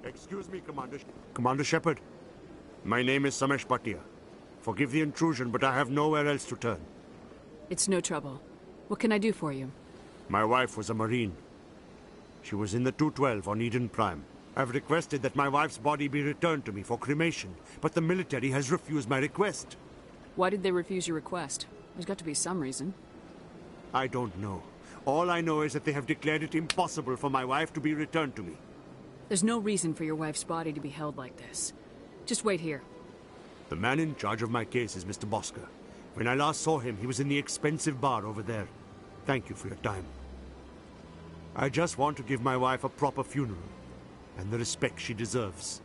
Excuse me, Commander Shepard. My name is Samesh Bhatia. Forgive the intrusion, but I have nowhere else to turn. It's no trouble. What can I do for you? My wife was a Marine. She was in the 212 on Eden Prime. I've requested that my wife's body be returned to me for cremation, but the military has refused my request. Why did they refuse your request? There's got to be some reason. I don't know. All I know is that they have declared it impossible for my wife to be returned to me. There's no reason for your wife's body to be held like this. Just wait here. The man in charge of my case is Mr. Bosker. When I last saw him, he was in the expensive bar over there. Thank you for your time. I just want to give my wife a proper funeral, and the respect she deserves.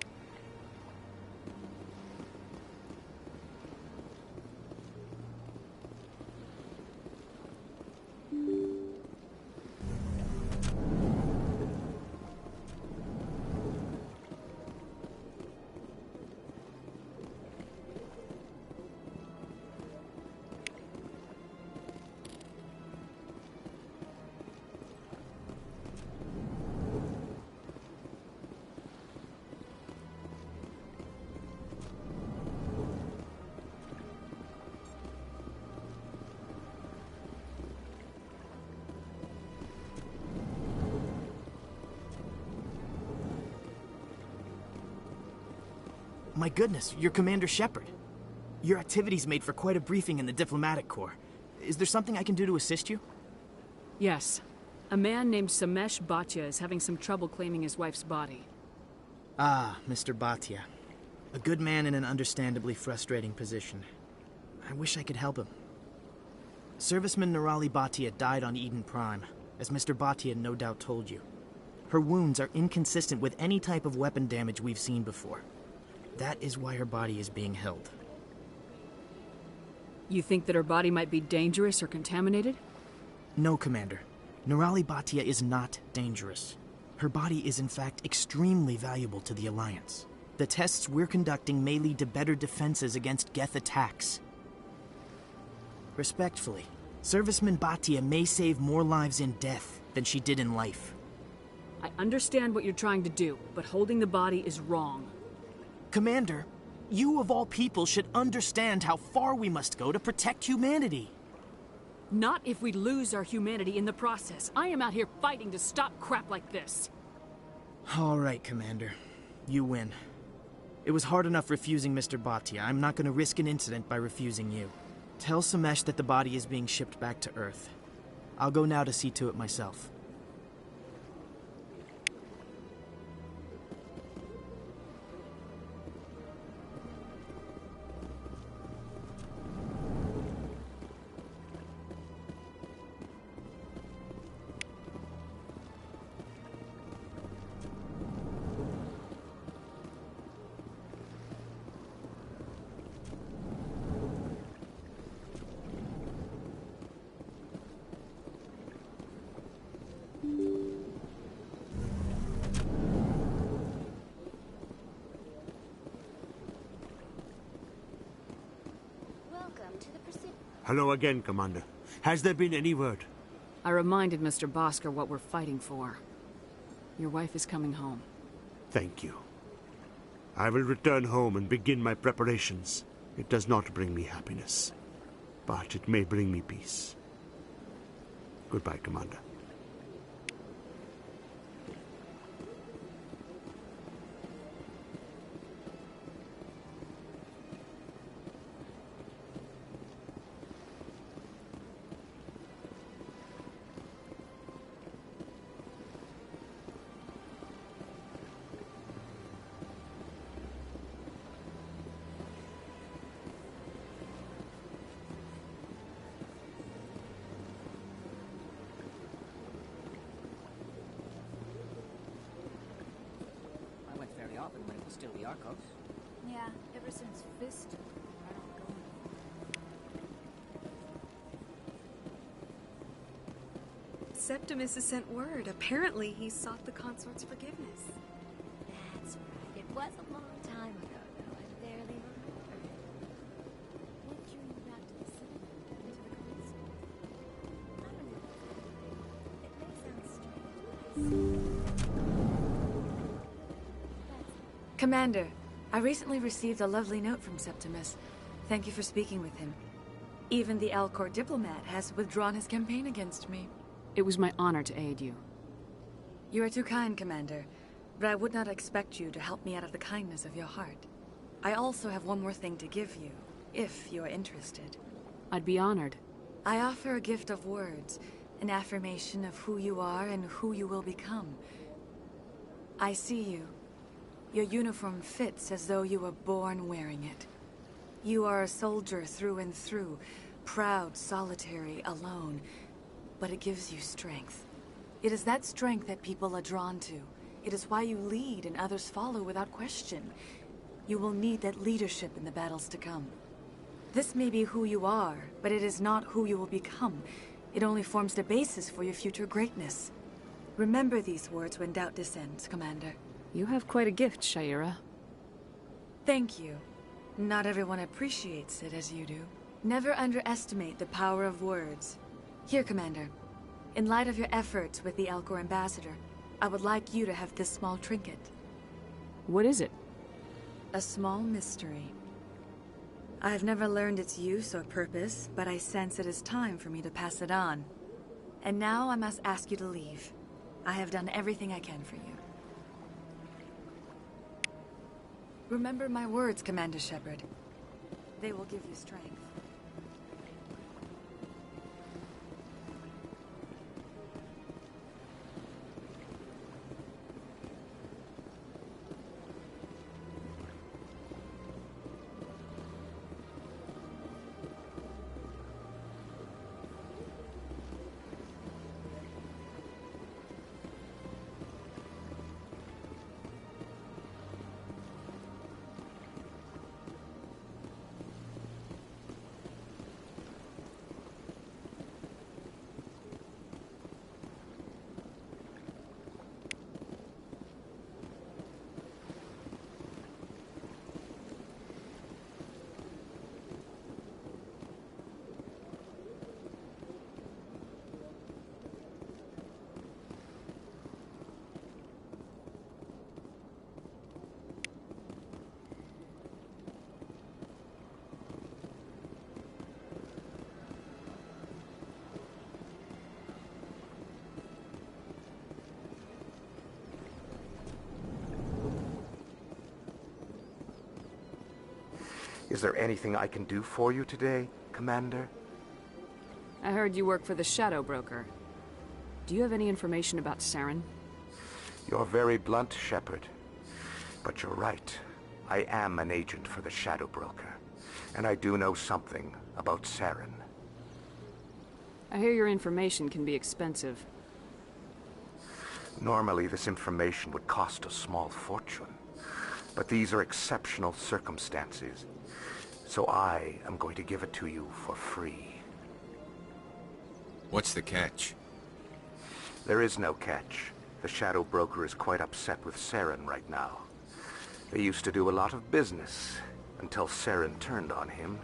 My goodness, you're Commander Shepard. Your activities made for quite a briefing in the Diplomatic Corps. Is there something I can do to assist you? Yes. A man named Samesh Bhatia is having some trouble claiming his wife's body. Ah, Mr. Bhatia. A good man in an understandably frustrating position. I wish I could help him. Serviceman Nirali Bhatia died on Eden Prime, as Mr. Bhatia no doubt told you. Her wounds are inconsistent with any type of weapon damage we've seen before. That is why her body is being held. You think that her body might be dangerous or contaminated? No, Commander. Nirali Bhatia is not dangerous. Her body is in fact extremely valuable to the Alliance. The tests we're conducting may lead to better defenses against Geth attacks. Respectfully, Serviceman Bhatia may save more lives in death than she did in life. I understand what you're trying to do, but holding the body is wrong. Commander, you of all people should understand how far we must go to protect humanity. Not if we lose our humanity in the process. I am out here fighting to stop crap like this. All right, Commander. You win. It was hard enough refusing Mr. Bhatia. I'm not going to risk an incident by refusing you. Tell Samesh that the body is being shipped back to Earth. I'll go now to see to it myself. Hello again, Commander. Has there been any word? I reminded Mr. Bosker what we're fighting for. Your wife is coming home. Thank you. I will return home and begin my preparations. It does not bring me happiness, but it may bring me peace. Goodbye, Commander. When it was still the Arcos. Yeah, ever since Fist. I don't go anymore. Septimus has sent word. Apparently, he sought the consort's forgiveness. That's right. It was a long time ago, though. I barely remember it. What drew you back to the city? To the consort? I don't know. It may sound strange, but I see. But Commander, I recently received a lovely note from Septimus. Thank you for speaking with him. Even the Alcor diplomat has withdrawn his campaign against me. It was my honor to aid you. You are too kind, Commander, but I would not expect you to help me out of the kindness of your heart. I also have one more thing to give you, if you are interested. I'd be honored. I offer a gift of words, an affirmation of who you are and who you will become. I see you. Your uniform fits as though you were born wearing it. You are a soldier through and through, proud, solitary, alone, but it gives you strength. It is that strength that people are drawn to. It is why you lead and others follow without question. You will need that leadership in the battles to come. This may be who you are, but it is not who you will become. It only forms the basis for your future greatness. Remember these words when doubt descends, Commander. You have quite a gift, Sha'ira. Thank you. Not everyone appreciates it as you do. Never underestimate the power of words. Here, Commander. In light of your efforts with the Alcor ambassador, I would like you to have this small trinket. What is it? A small mystery. I have never learned its use or purpose, but I sense it is time for me to pass it on. And now I must ask you to leave. I have done everything I can for you. Remember my words, Commander Shepard. They will give you strength. Is there anything I can do for you today, Commander? I heard you work for the Shadow Broker. Do you have any information about Saren? You're very blunt, Shepard. But you're right. I am an agent for the Shadow Broker. And I do know something about Saren. I hear your information can be expensive. Normally, this information would cost a small fortune. But these are exceptional circumstances. So I am going to give it to you for free. What's the catch? There is no catch. The Shadow Broker is quite upset with Saren right now. They used to do a lot of business, until Saren turned on him.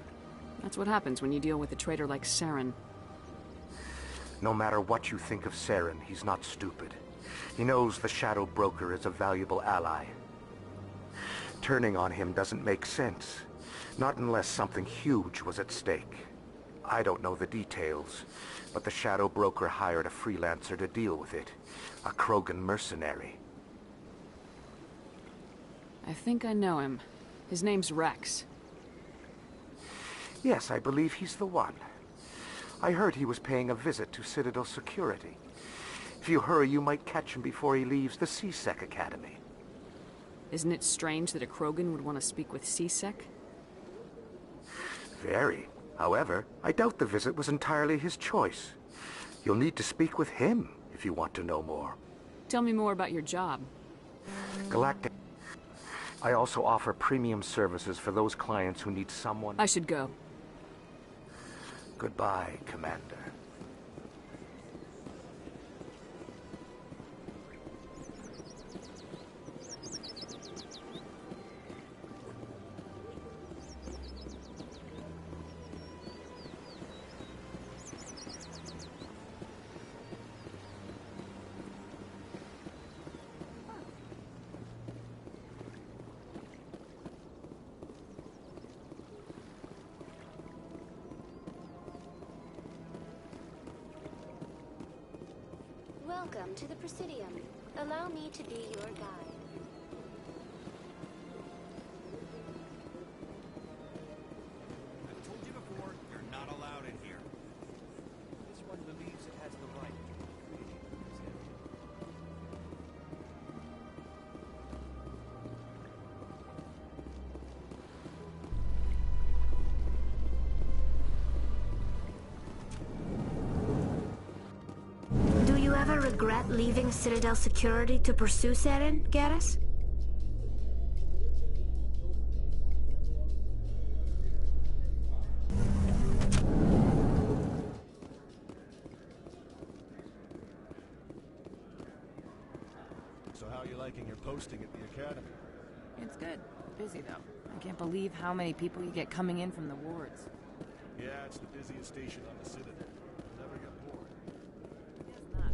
That's what happens when you deal with a traitor like Saren. No matter what you think of Saren, he's not stupid. He knows the Shadow Broker is a valuable ally. Turning on him doesn't make sense. Not unless something huge was at stake. I don't know the details, but the Shadow Broker hired a freelancer to deal with it. A Krogan mercenary. I think I know him. His name's Rex. Yes, I believe he's the one. I heard he was paying a visit to Citadel Security. If you hurry, you might catch him before he leaves the C-Sec Academy. Isn't it strange that a Krogan would want to speak with C-Sec? Very. However, I doubt the visit was entirely his choice. You'll need to speak with him if you want to know more. Tell me more about your job. Galactic. I also offer premium services for those clients who need someone... I should go. Goodbye, Commander. Welcome to the Presidium. Allow me to be your guide. I've told you before, you're not allowed in here. This one believes it has the right to create his head. Do you ever regret leaving Citadel Security to pursue Saren, Garrus? So how are you liking your posting at the academy? It's good. Busy, though. I can't believe how many people you get coming in from the wards. Yeah, it's the busiest station on the Citadel. Never get bored. Guess not.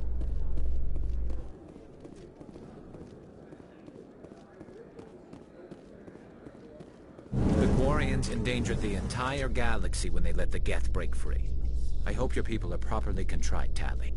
The Quarians endangered the entire galaxy when they let the Geth break free. I hope your people are properly contrite, Tali.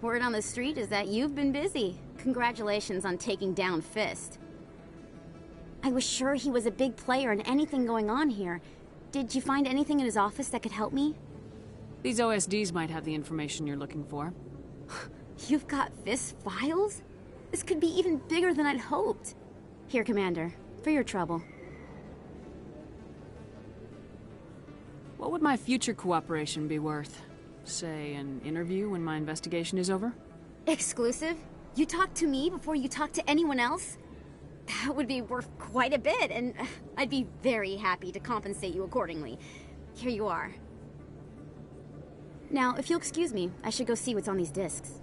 Word on the street is that you've been busy. Congratulations on taking down Fist. I was sure he was a big player in anything going on here. Did you find anything in his office that could help me? These OSDs might have the information you're looking for. You've got Fist files? This could be even bigger than I'd hoped. Here, Commander, for your trouble. What would my future cooperation be worth? Say, an interview when my investigation is over? Exclusive? You talk to me before you talk to anyone else? That would be worth quite a bit, and I'd be very happy to compensate you accordingly. Here you are. Now, if you'll excuse me, I should go see what's on these discs.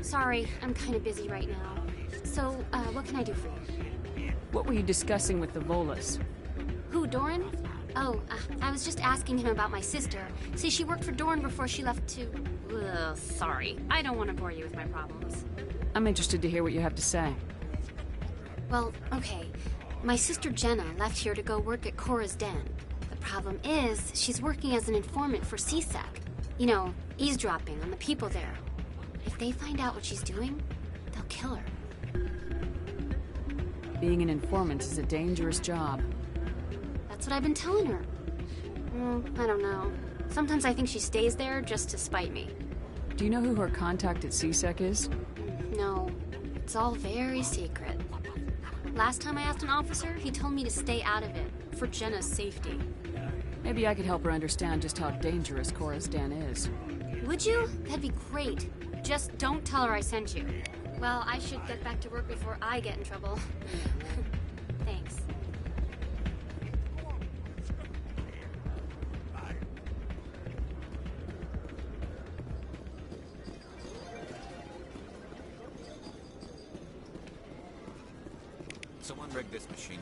Sorry, I'm kind of busy right now. So, what can I do for you? What were you discussing with the Volus? Who, Doran? Oh, I was just asking him about my sister. See, she worked for Doran before she left to... Ugh, sorry. I don't want to bore you with my problems. I'm interested to hear what you have to say. Well, okay. My sister Jenna left here to go work at Korra's Den. The problem is, she's working as an informant for CSEC. You know, eavesdropping on the people there. If they find out what she's doing, they'll kill her. Being an informant is a dangerous job. That's what I've been telling her. I don't know. Sometimes I think she stays there just to spite me. Do you know who her contact at CSEC is? No, it's all very secret. Last time I asked an officer, he told me to stay out of it, for Jenna's safety. Maybe I could help her understand just how dangerous Korra's Den is. Would you? That'd be great. Just don't tell her I sent you. Well, I should get back to work before I get in trouble. Thanks. Someone rig this machine.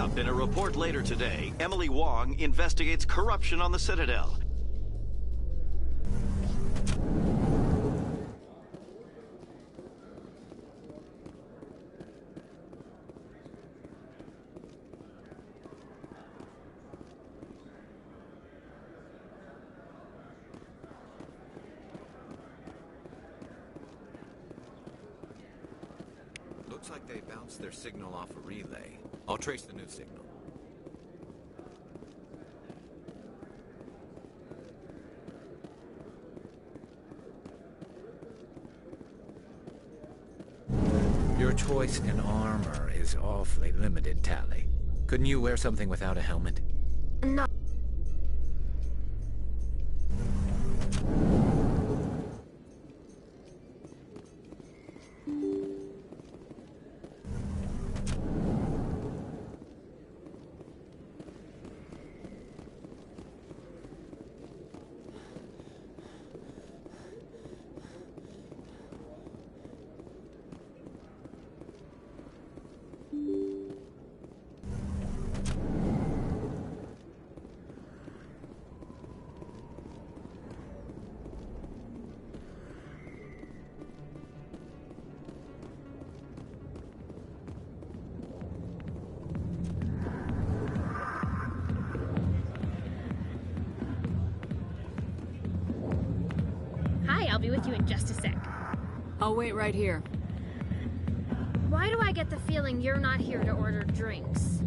up in a report later today, Emily Wong investigates corruption on the Citadel. Looks like they bounced their signal off a relay. I'll trace the new signal. Your choice in armor is awfully limited, Tali. Couldn't you wear something without a helmet? No. I'll be with you in just a sec. I'll wait right here. Why do I get the feeling you're not here to order drinks?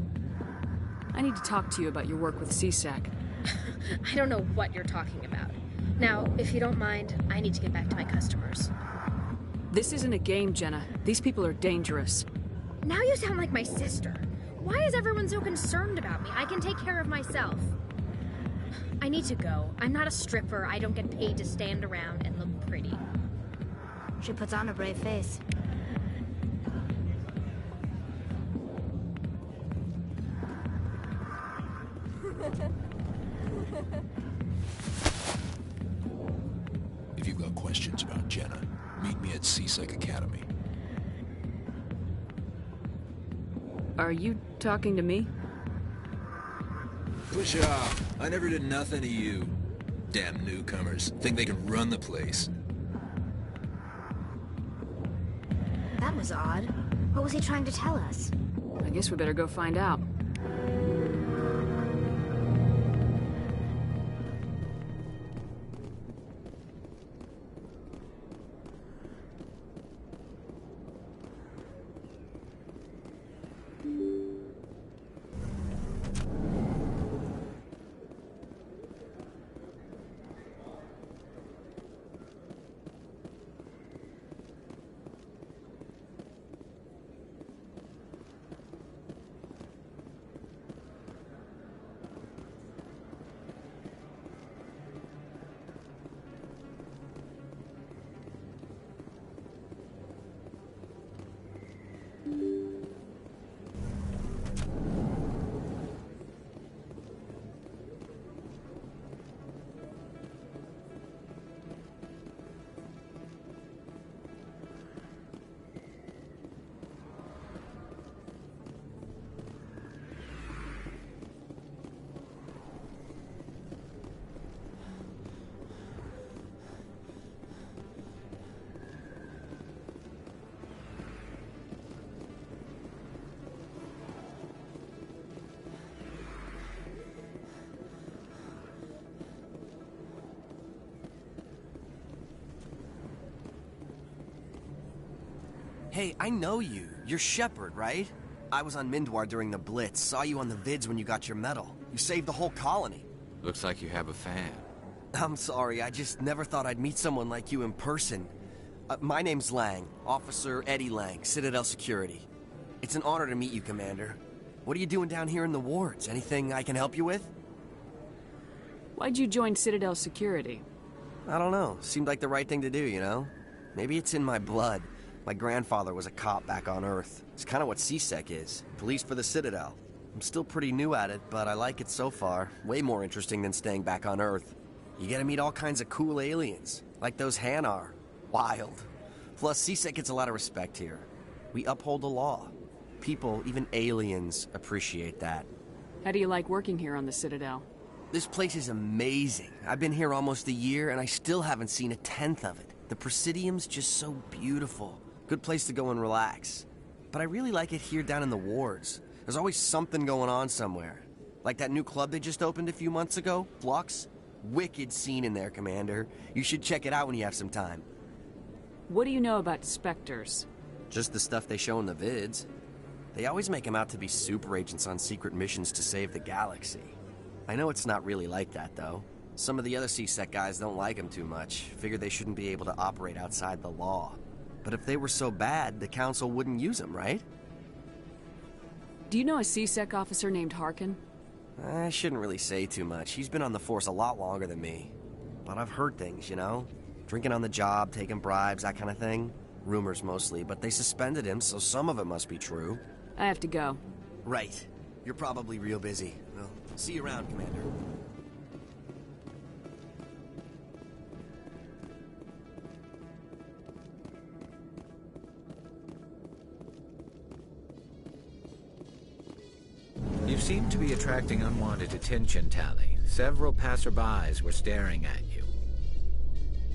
I need to talk to you about your work with CSAC. I don't know what you're talking about. Now, if you don't mind, I need to get back to my customers. This isn't a game, Jenna. These people are dangerous. Now you sound like my sister. Why is everyone so concerned about me? I can take care of myself. I need to go. I'm not a stripper. I don't get paid to stand around and look pretty. She puts on a brave face. If you've got questions about Jenna, meet me at CSEC Academy. Are you talking to me? Push off. I never did nothing to you. Damn newcomers. Think they can run the place. That was odd. What was he trying to tell us? I guess we better go find out. Hey, I know you. You're Shepard, right? I was on Mindwar during the Blitz. Saw you on the vids when you got your medal. You saved the whole colony. Looks like you have a fan. I'm sorry, I just never thought I'd meet someone like you in person. My name's Lang, Officer Eddie Lang, Citadel Security. It's an honor to meet you, Commander. What are you doing down here in the wards? Anything I can help you with? Why'd you join Citadel Security? I don't know. Seemed like the right thing to do, you know? Maybe it's in my blood. My grandfather was a cop back on Earth. It's kind of what CSEC is. Police for the Citadel. I'm still pretty new at it, but I like it so far. Way more interesting than staying back on Earth. You get to meet all kinds of cool aliens, like those Hanar. Wild. Plus, CSEC gets a lot of respect here. We uphold the law. People, even aliens, appreciate that. How do you like working here on the Citadel? This place is amazing. I've been here almost a year, and I still haven't seen a tenth of it. The Presidium's just so beautiful. Good place to go and relax. But I really like it here down in the wards. There's always something going on somewhere. Like that new club they just opened a few months ago, Flux. Wicked scene in there, Commander. You should check it out when you have some time. What do you know about Spectres? Just the stuff they show in the vids. They always make them out to be super agents on secret missions to save the galaxy. I know it's not really like that, though. Some of the other C-Sec guys don't like them too much. Figure they shouldn't be able to operate outside the law. But if they were so bad, the Council wouldn't use them, right? Do you know a C-Sec officer named Harkin? I shouldn't really say too much. He's been on the force a lot longer than me. But I've heard things, you know? Drinking on the job, taking bribes, that kind of thing. Rumors mostly, but they suspended him, so some of it must be true. I have to go. Right. You're probably real busy. Well, see you around, Commander. You seem to be attracting unwanted attention, Tali. Several passerbys were staring at you.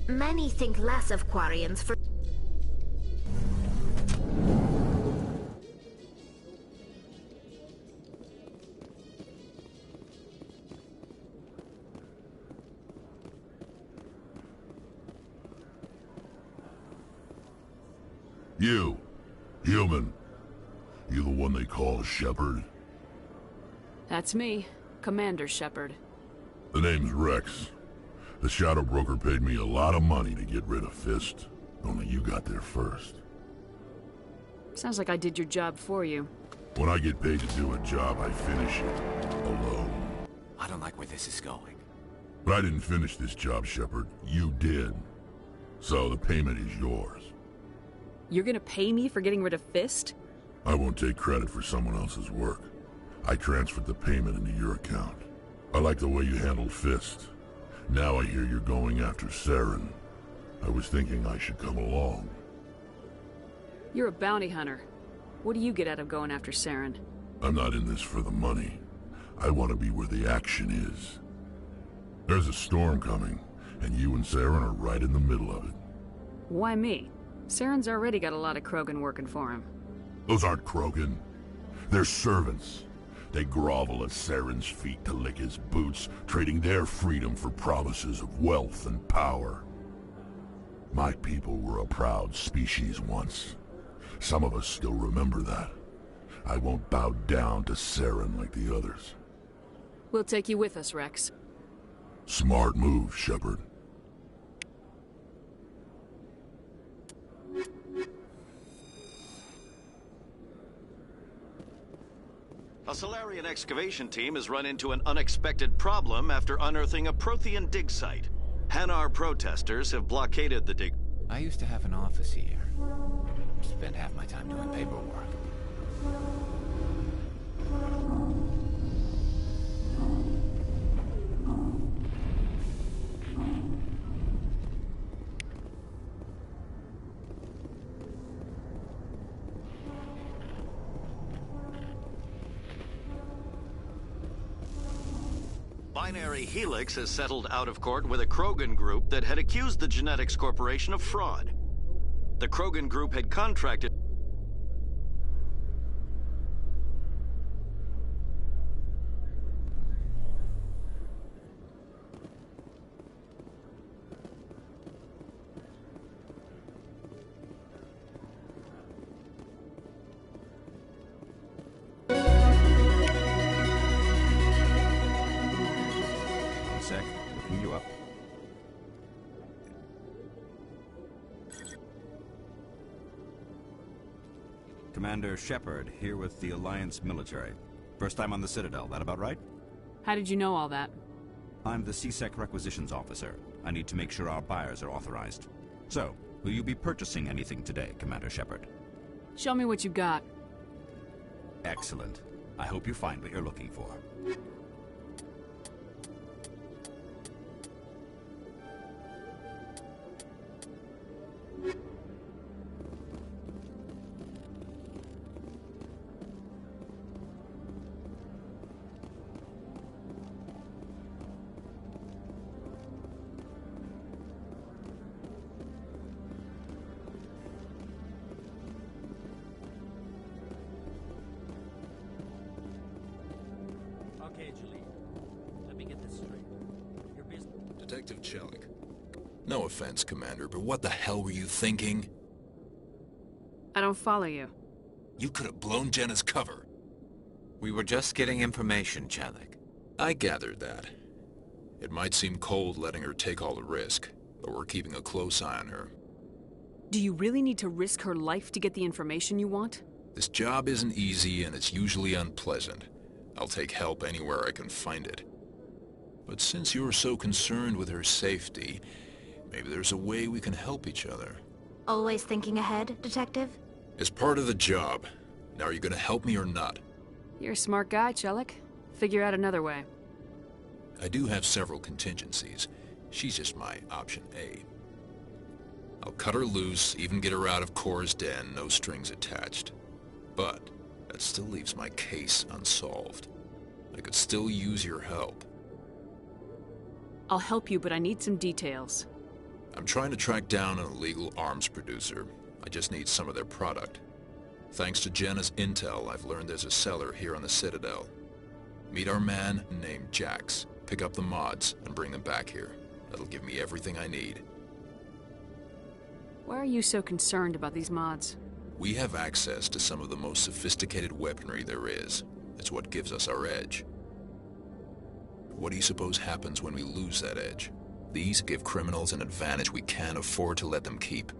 Many think less of Quarians for... You, human. You the one they call Shepard? That's me, Commander Shepard. The name's Rex. The Shadow Broker paid me a lot of money to get rid of Fist. Only you got there first. Sounds like I did your job for you. When I get paid to do a job, I finish it. Alone. I don't like where this is going. But I didn't finish this job, Shepard. You did. So the payment is yours. You're gonna pay me for getting rid of Fist? I won't take credit for someone else's work. I transferred the payment into your account. I like the way you handled Fist. Now I hear you're going after Saren. I was thinking I should come along. You're a bounty hunter. What do you get out of going after Saren? I'm not in this for the money. I want to be where the action is. There's a storm coming, and you and Saren are right in the middle of it. Why me? Saren's already got a lot of Krogan working for him. Those aren't Krogan. They're servants. They grovel at Saren's feet to lick his boots, trading their freedom for promises of wealth and power. My people were a proud species once. Some of us still remember that. I won't bow down to Saren like the others. We'll take you with us, Rex. Smart move, Shepard. A Solarian excavation team has run into an unexpected problem after unearthing a Prothean dig site. Hanar protesters have blockaded the dig. I used to have an office here. Spent half my time doing paperwork. Binary Helix has settled out of court with a Krogan group that had accused the Genetics Corporation of fraud. The Krogan group had contracted... Looking you up. Commander Shepard, here with the Alliance military. First time on the Citadel, that about right? How did you know all that? I'm the C-Sec requisitions officer. I need to make sure our buyers are authorized. So, will you be purchasing anything today, Commander Shepard? Show me what you got. Excellent. I hope you find what you're looking for. Okay, Julie. Let me get this straight. Your business... Detective Chelik. No offense, Commander, but what the hell were you thinking? I don't follow you. You could have blown Jenna's cover. We were just getting information, Chelik. I gathered that. It might seem cold letting her take all the risk, but we're keeping a close eye on her. Do you really need to risk her life to get the information you want? This job isn't easy and it's usually unpleasant. I'll take help anywhere I can find it. But since you're so concerned with her safety, maybe there's a way we can help each other. Always thinking ahead, Detective? As part of the job. Now, are you gonna help me or not? You're a smart guy, Chelik. Figure out another way. I do have several contingencies. She's just my option A. I'll cut her loose, even get her out of Cora's den, no strings attached. But that still leaves my case unsolved. I could still use your help. I'll help you, but I need some details. I'm trying to track down an illegal arms producer. I just need some of their product. Thanks to Jenna's intel, I've learned there's a seller here on the Citadel. Meet our man named Jax. Pick up the mods and bring them back here. That'll give me everything I need. Why are you so concerned about these mods? We have access to some of the most sophisticated weaponry there is. It's what gives us our edge. What do you suppose happens when we lose that edge? These give criminals an advantage we can't afford to let them keep.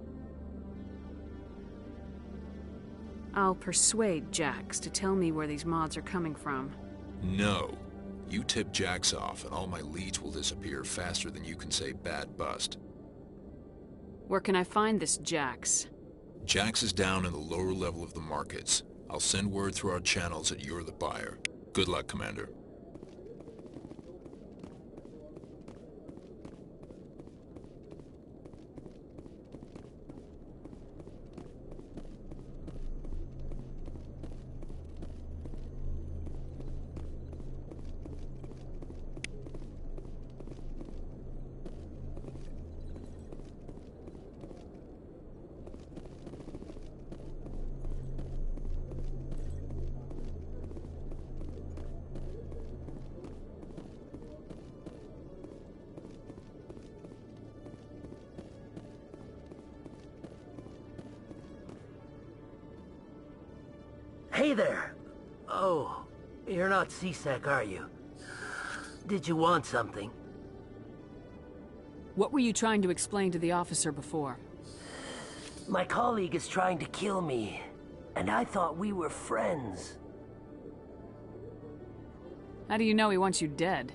I'll persuade Jax to tell me where these mods are coming from. No. You tip Jax off and all my leads will disappear faster than you can say bad bust. Where can I find this Jax? Jax is down in the lower level of the markets. I'll send word through our channels that you're the buyer. Good luck, Commander. Hey there! Oh, you're not C-Sec, are you? Did you want something? What were you trying to explain to the officer before? My colleague is trying to kill me, and I thought we were friends. How do you know he wants you dead?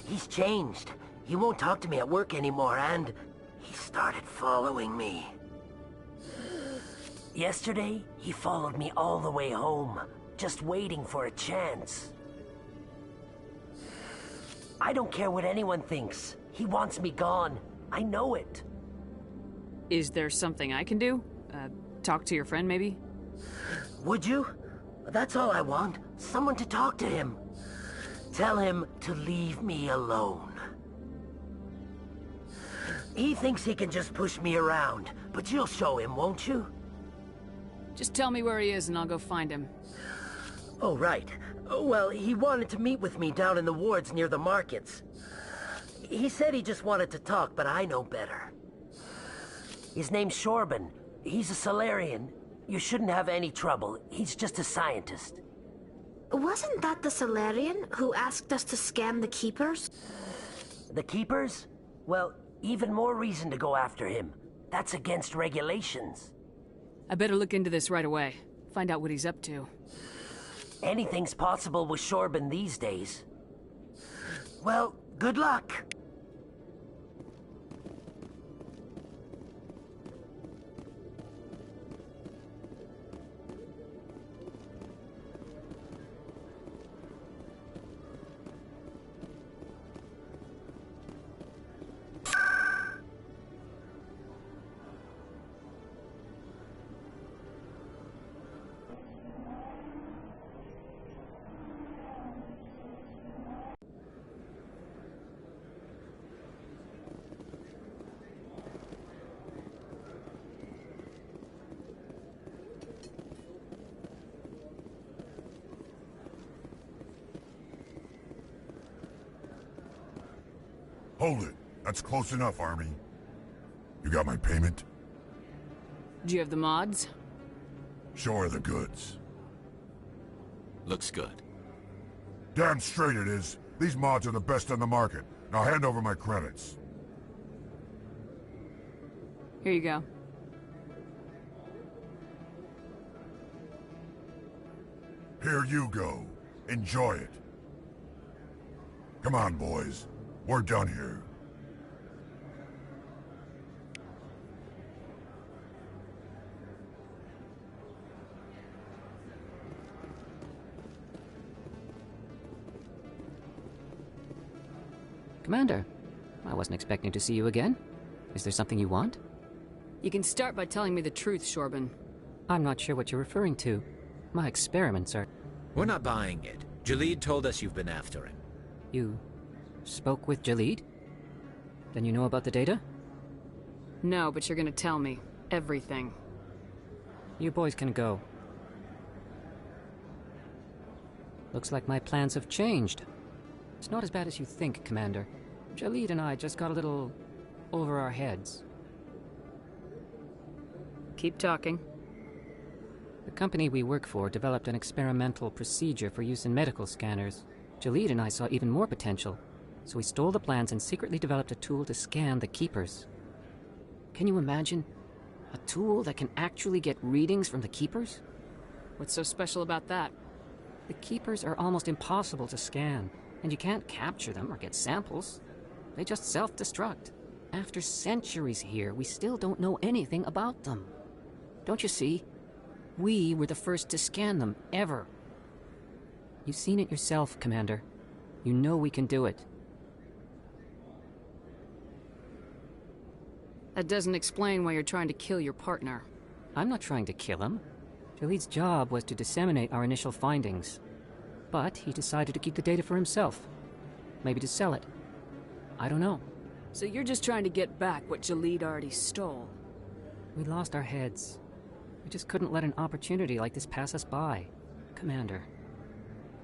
He's changed. He won't talk to me at work anymore, and he started following me. Yesterday, he followed me all the way home, just waiting for a chance. I don't care what anyone thinks. He wants me gone. I know it. Is there something I can do? Talk to your friend, maybe? Would you? That's all I want. Someone to talk to him. Tell him to leave me alone. He thinks he can just push me around, but you'll show him, won't you? Just tell me where he is and I'll go find him. Oh, right. Well, he wanted to meet with me down in the wards near the markets. He said he just wanted to talk, but I know better. His name's Shorban. He's a Salarian. You shouldn't have any trouble. He's just a scientist. Wasn't that the Salarian who asked us to scan the Keepers? The Keepers? Well, even more reason to go after him. That's against regulations. I better look into this right away. Find out what he's up to. Anything's possible with Shorban these days. Well, good luck. Hold it. That's close enough, Army. You got my payment? Do you have the mods? Show her the goods. Looks good. Damn straight it is. These mods are the best on the market. Now hand over my credits. Here you go. Here you go. Enjoy it. Come on, boys. We're done here. Commander, I wasn't expecting to see you again. Is there something you want? You can start by telling me the truth, Shorban. I'm not sure what you're referring to. My experiments are... We're not buying it. Jalid told us you've been after him. You spoke with Jalid? Then you know about the data? No, but you're gonna tell me. Everything. You boys can go. Looks like my plans have changed. It's not as bad as you think, Commander. Jalid and I just got a little over our heads. Keep talking. The company we work for developed an experimental procedure for use in medical scanners. Jalid and I saw even more potential, so we stole the plans and secretly developed a tool to scan the Keepers. Can you imagine? A tool that can actually get readings from the Keepers? What's so special about that? The Keepers are almost impossible to scan, and you can't capture them or get samples. They just self-destruct. After centuries here, we still don't know anything about them. Don't you see? We were the first to scan them, ever. You've seen it yourself, Commander. You know we can do it. That doesn't explain why you're trying to kill your partner. I'm not trying to kill him. Jalid's job was to disseminate our initial findings. But he decided to keep the data for himself. Maybe to sell it. I don't know. So you're just trying to get back what Jalid already stole? We lost our heads. We just couldn't let an opportunity like this pass us by. Commander,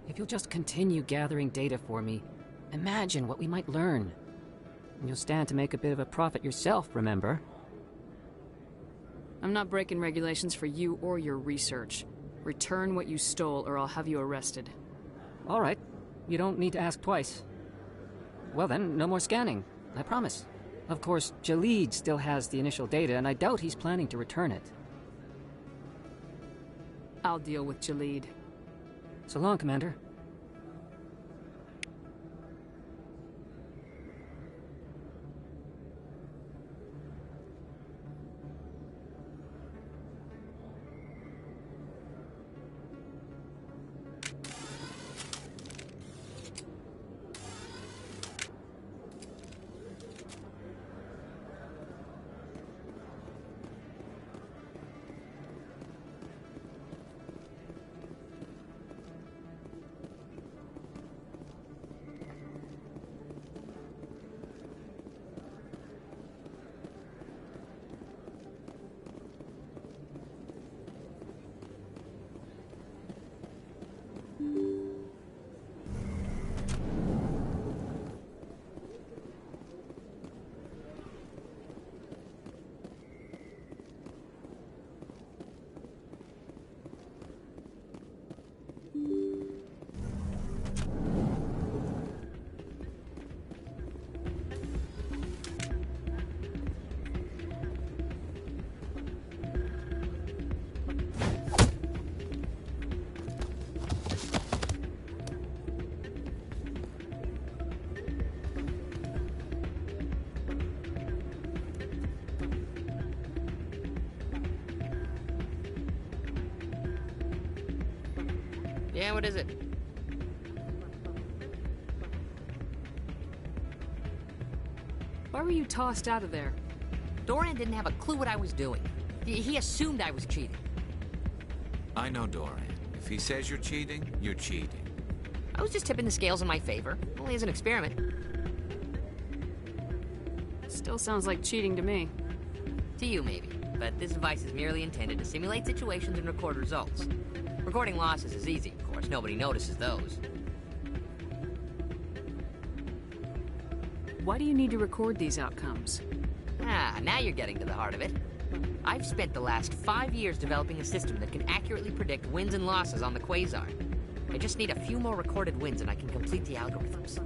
if you'll just continue gathering data for me, imagine what we might learn. And you'll stand to make a bit of a profit yourself, remember? I'm not breaking regulations for you or your research. Return what you stole or I'll have you arrested. All right. You don't need to ask twice. Well then, no more scanning. I promise. Of course, Jalid still has the initial data, and I doubt he's planning to return it. I'll deal with Jalid. So long, Commander. Yeah, what is it? Why were you tossed out of there? Doran didn't have a clue what I was doing. He assumed I was cheating. I know Doran. If he says you're cheating, you're cheating. I was just tipping the scales in my favor, only as an experiment. Still sounds like cheating to me. To you, maybe. But this device is merely intended to simulate situations and record results. Recording losses is easy, of course. Nobody notices those. Why do you need to record these outcomes? Ah, now you're getting to the heart of it. I've spent the last 5 years developing a system that can accurately predict wins and losses on the Quasar. I just need a few more recorded wins and I can complete the algorithms.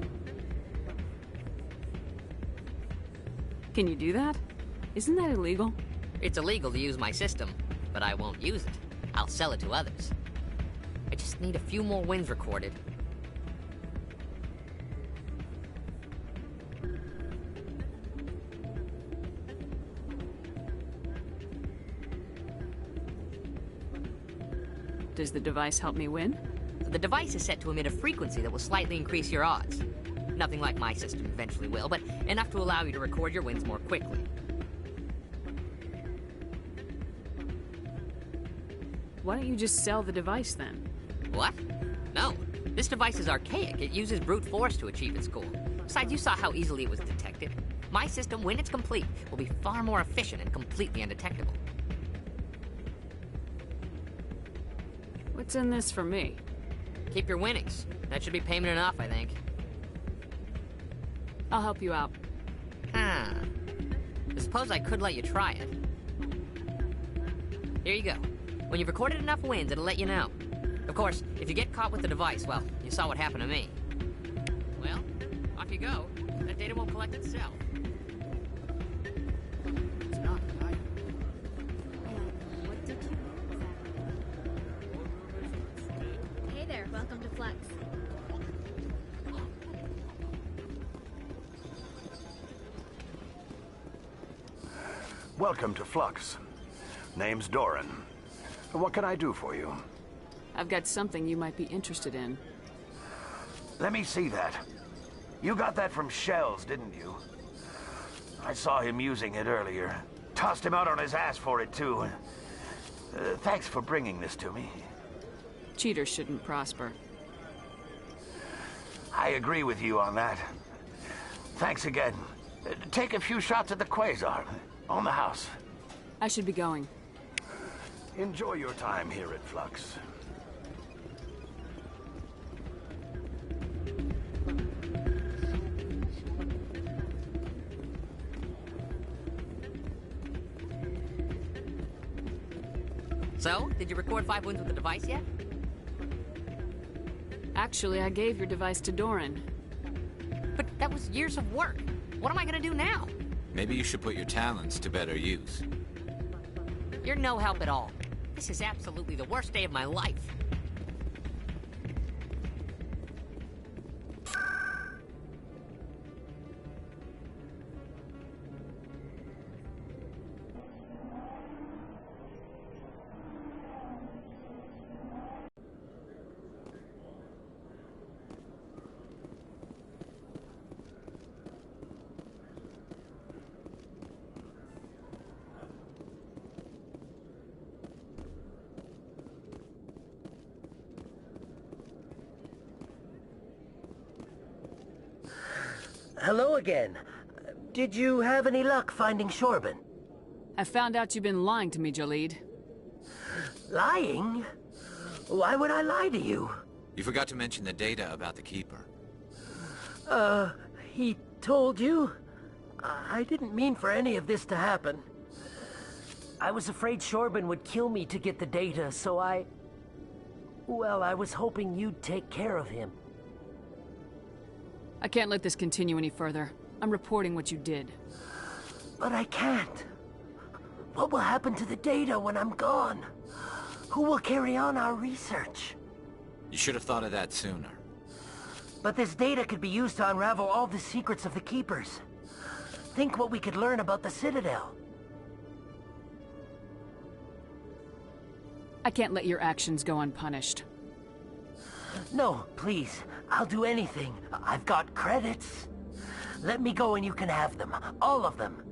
Can you do that? Isn't that illegal? It's illegal to use my system, but I won't use it. I'll sell it to others. I just need a few more wins recorded. Does the device help me win? The device is set to emit a frequency that will slightly increase your odds. Nothing like my system eventually will, but enough to allow you to record your wins more quickly. Why don't you just sell the device then? What? No. This device is archaic. It uses brute force to achieve its goal. Besides, you saw how easily it was detected. My system, when it's complete, will be far more efficient and completely undetectable. What's in this for me? Keep your winnings. That should be payment enough, I think. I'll help you out. I suppose I could let you try it. Here you go. When you've recorded enough wins, it'll let you know. Of course, if you get caught with the device, well, you saw what happened to me. Well, off you go. That data won't collect itself. It's not right. What did you... Hey there, welcome to Flux. Welcome to Flux. Name's Doran. What can I do for you? I've got something you might be interested in. Let me see that. You got that from Shells, didn't you? I saw him using it earlier. Tossed him out on his ass for it, too. Thanks for bringing this to me. Cheaters shouldn't prosper. I agree with you on that. Thanks again. Take a few shots at the Quasar. On the house. I should be going. Enjoy your time here at Flux. So, did you record 5 wins with the device yet? Actually, I gave your device to Doran. But that was years of work. What am I gonna do now? Maybe you should put your talents to better use. You're no help at all. This is absolutely the worst day of my life. Hello again. Did you have any luck finding Shorben? I found out you've been lying to me, Jalid. Lying? Why would I lie to you? You forgot to mention the data about the Keeper. He told you? I didn't mean for any of this to happen. I was afraid Shorben would kill me to get the data, so well, I was hoping you'd take care of him. I can't let this continue any further. I'm reporting what you did. But I can't. What will happen to the data when I'm gone? Who will carry on our research? You should have thought of that sooner. But this data could be used to unravel all the secrets of the Keepers. Think what we could learn about the Citadel. I can't let your actions go unpunished. No, please. I'll do anything. I've got credits. Let me go and you can have them. All of them.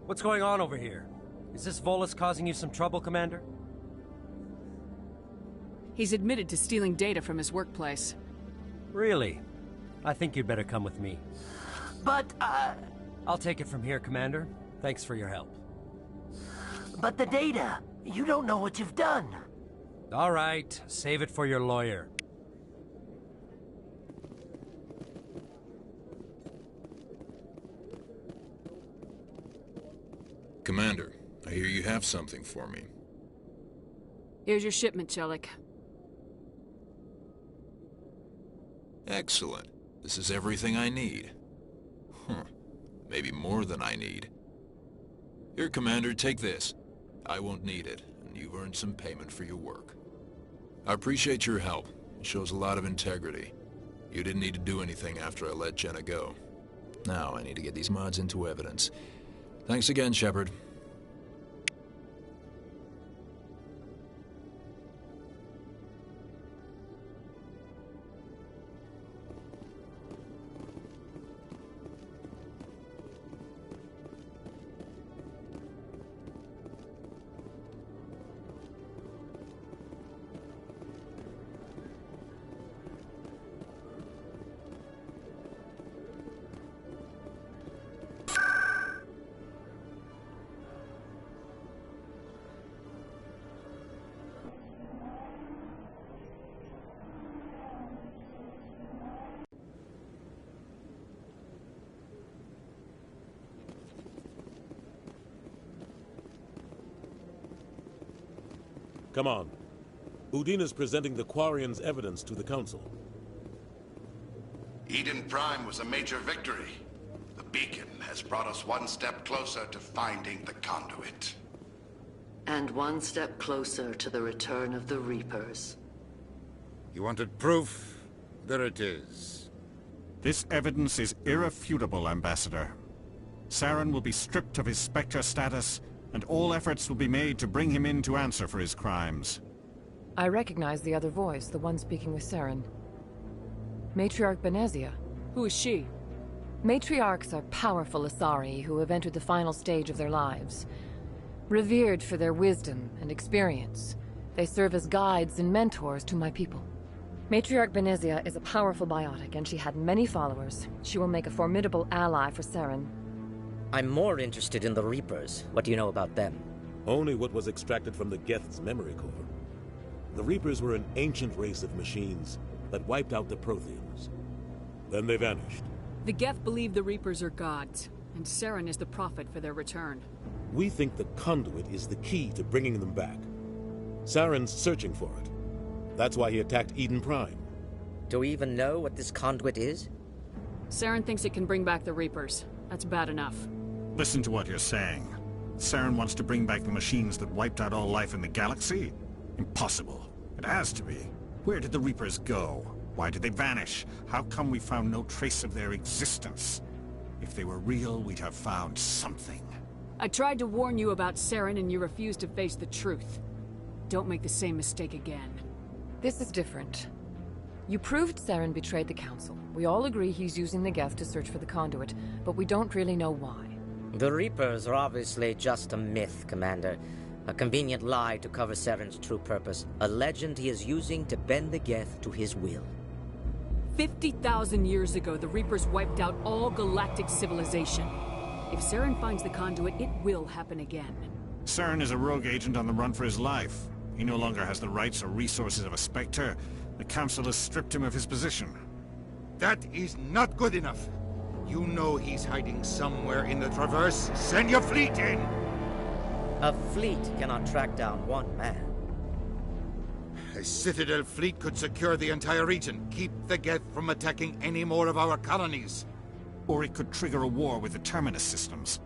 What's going on over here? Is this Volus causing you some trouble, Commander? He's admitted to stealing data from his workplace. Really? I think you'd better come with me. But, I'll take it from here, Commander. Thanks for your help. But the data, you don't know what you've done. All right, save it for your lawyer. Commander, I hear you have something for me. Here's your shipment, Chelik. Excellent. This is everything I need. Maybe more than I need. Here, Commander, take this. I won't need it, and you've earned some payment for your work. I appreciate your help. It shows a lot of integrity. You didn't need to do anything after I let Jenna go. Now I need to get these mods into evidence. Thanks again, Shepard. Come on. Udina's presenting the Quarians' evidence to the Council. Eden Prime was a major victory. The beacon has brought us one step closer to finding the conduit. And one step closer to the return of the Reapers. You wanted proof? There it is. This evidence is irrefutable, Ambassador. Saren will be stripped of his Spectre status, and all efforts will be made to bring him in to answer for his crimes. I recognize the other voice, the one speaking with Saren. Matriarch Benezia. Who is she? Matriarchs are powerful Asari who have entered the final stage of their lives. Revered for their wisdom and experience, they serve as guides and mentors to my people. Matriarch Benezia is a powerful biotic, and she had many followers. She will make a formidable ally for Saren. I'm more interested in the Reapers. What do you know about them? Only what was extracted from the Geth's memory core. The Reapers were an ancient race of machines that wiped out the Protheans. Then they vanished. The Geth believe the Reapers are gods, and Saren is the prophet for their return. We think the conduit is the key to bringing them back. Saren's searching for it. That's why he attacked Eden Prime. Do we even know what this conduit is? Saren thinks it can bring back the Reapers. That's bad enough. Listen to what you're saying. Saren wants to bring back the machines that wiped out all life in the galaxy? Impossible. It has to be. Where did the Reapers go? Why did they vanish? How come we found no trace of their existence? If they were real, we'd have found something. I tried to warn you about Saren, and you refused to face the truth. Don't make the same mistake again. This is different. You proved Saren betrayed the Council. We all agree he's using the Geth to search for the conduit, but we don't really know why. The Reapers are obviously just a myth, Commander. A convenient lie to cover Saren's true purpose. A legend he is using to bend the Geth to his will. 50,000 years ago, the Reapers wiped out all galactic civilization. If Saren finds the conduit, it will happen again. Saren is a rogue agent on the run for his life. He no longer has the rights or resources of a Spectre. The Council has stripped him of his position. That is not good enough. You know he's hiding somewhere in the Traverse. Send your fleet in! A fleet cannot track down one man. A Citadel fleet could secure the entire region, keep the Geth from attacking any more of our colonies. Or it could trigger a war with the Terminus systems.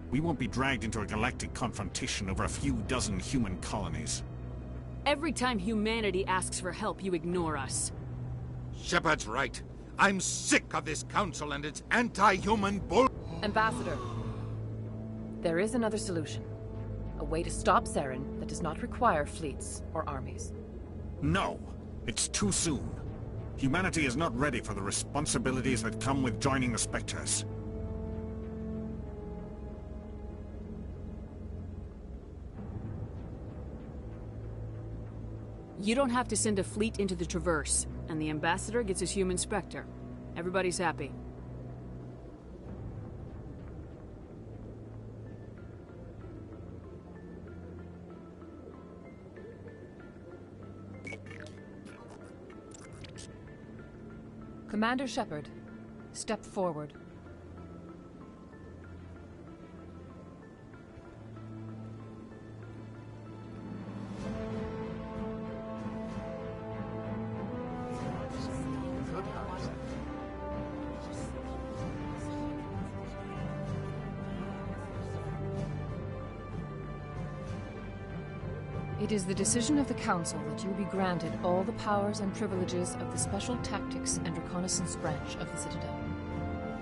We won't be dragged into a galactic confrontation over a few dozen human colonies. Every time humanity asks for help, you ignore us. Shepard's right. I'm sick of this council and its anti-human bull— Ambassador, there is another solution. A way to stop Saren that does not require fleets or armies. No, it's too soon. Humanity is not ready for the responsibilities that come with joining the Spectres. You don't have to send a fleet into the Traverse, and the Ambassador gets his human Spectre. Everybody's happy. Commander Shepard, step forward. It is the decision of the Council that you be granted all the powers and privileges of the Special Tactics and Reconnaissance Branch of the Citadel.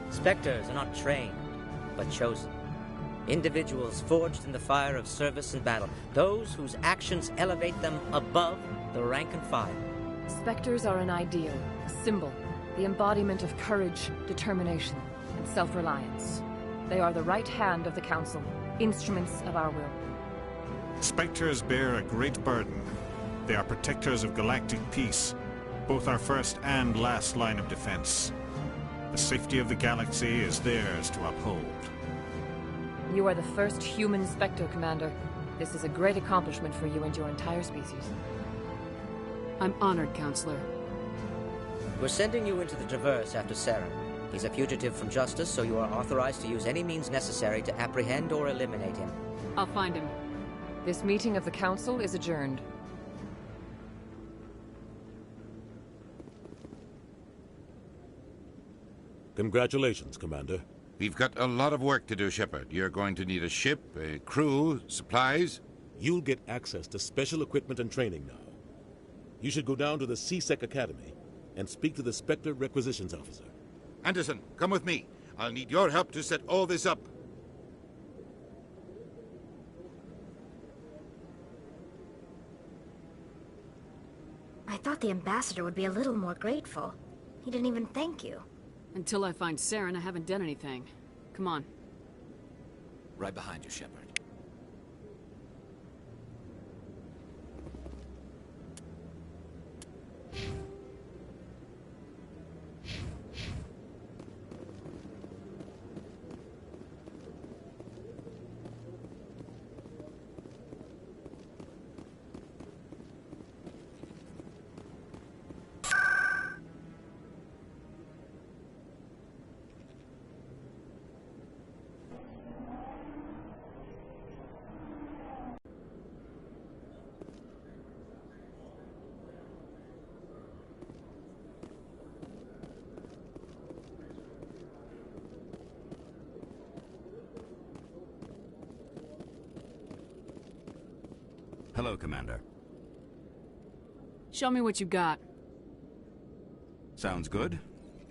Spectres are not trained, but chosen. Individuals forged in the fire of service and battle. Those whose actions elevate them above the rank and file. Spectres are an ideal, a symbol, the embodiment of courage, determination, and self-reliance. They are the right hand of the Council, instruments of our will. Spectres bear a great burden. They are protectors of galactic peace, both our first and last line of defense. The safety of the galaxy is theirs to uphold. You are the first human Spectre, Commander. This is a great accomplishment for you and your entire species. I'm honored, Counselor. We're sending you into the Traverse after Saren. He's a fugitive from justice, so you are authorized to use any means necessary to apprehend or eliminate him. I'll find him. This meeting of the Council is adjourned. Congratulations, Commander. We've got a lot of work to do, Shepard. You're going to need a ship, a crew, supplies. You'll get access to special equipment and training now. You should go down to the C-Sec Academy and speak to the Spectre Requisitions Officer. Anderson, come with me. I'll need your help to set all this up. I thought the ambassador would be a little more grateful. He didn't even thank you. Until I find Saren, I haven't done anything. Come on. Right behind you, Shepard. Hello, Commander. Show me what you got. Sounds good.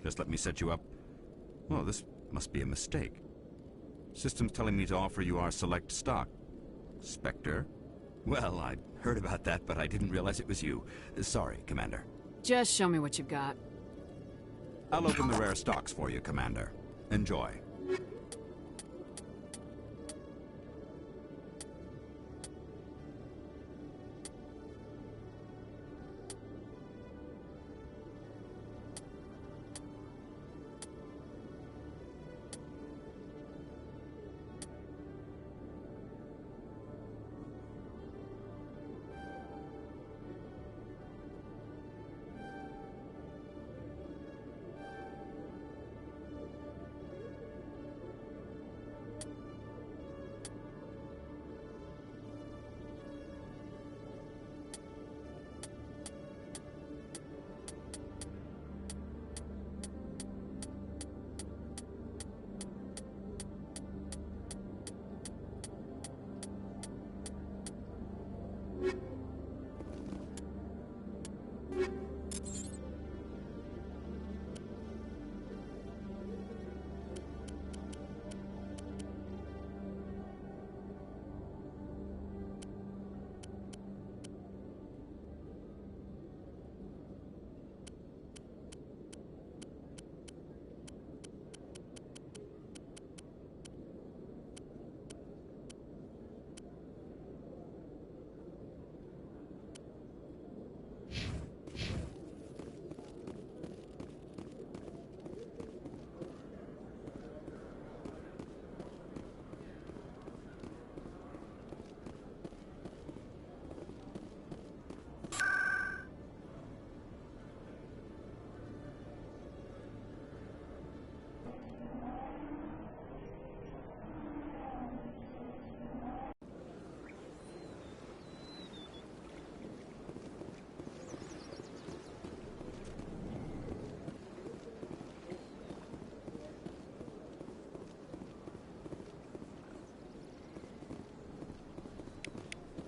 Just let me set you up. Oh, this must be a mistake. System's telling me to offer you our select stock. Spectre? Well, I'd heard about that, but I didn't realize it was you. Sorry, Commander. Just show me what you've got. I'll open the rare stocks for you, Commander. Enjoy.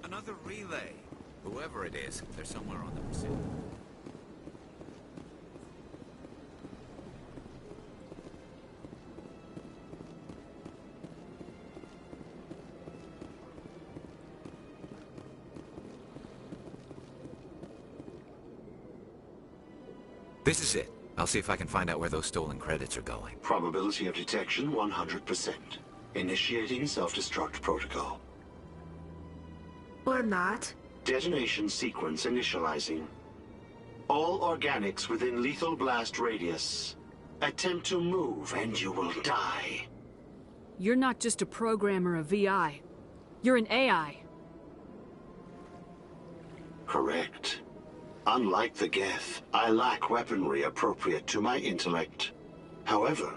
Another relay. Whoever it is, they're somewhere on the pursuit. This is it. I'll see if I can find out where those stolen credits are going. Probability of detection 100%. Initiating self-destruct protocol. Or not. Detonation sequence initializing. All organics within lethal blast radius. Attempt to move and you will die. You're not just a programmer of VI. You're an AI. Correct. Unlike the Geth, I lack weaponry appropriate to my intellect. However,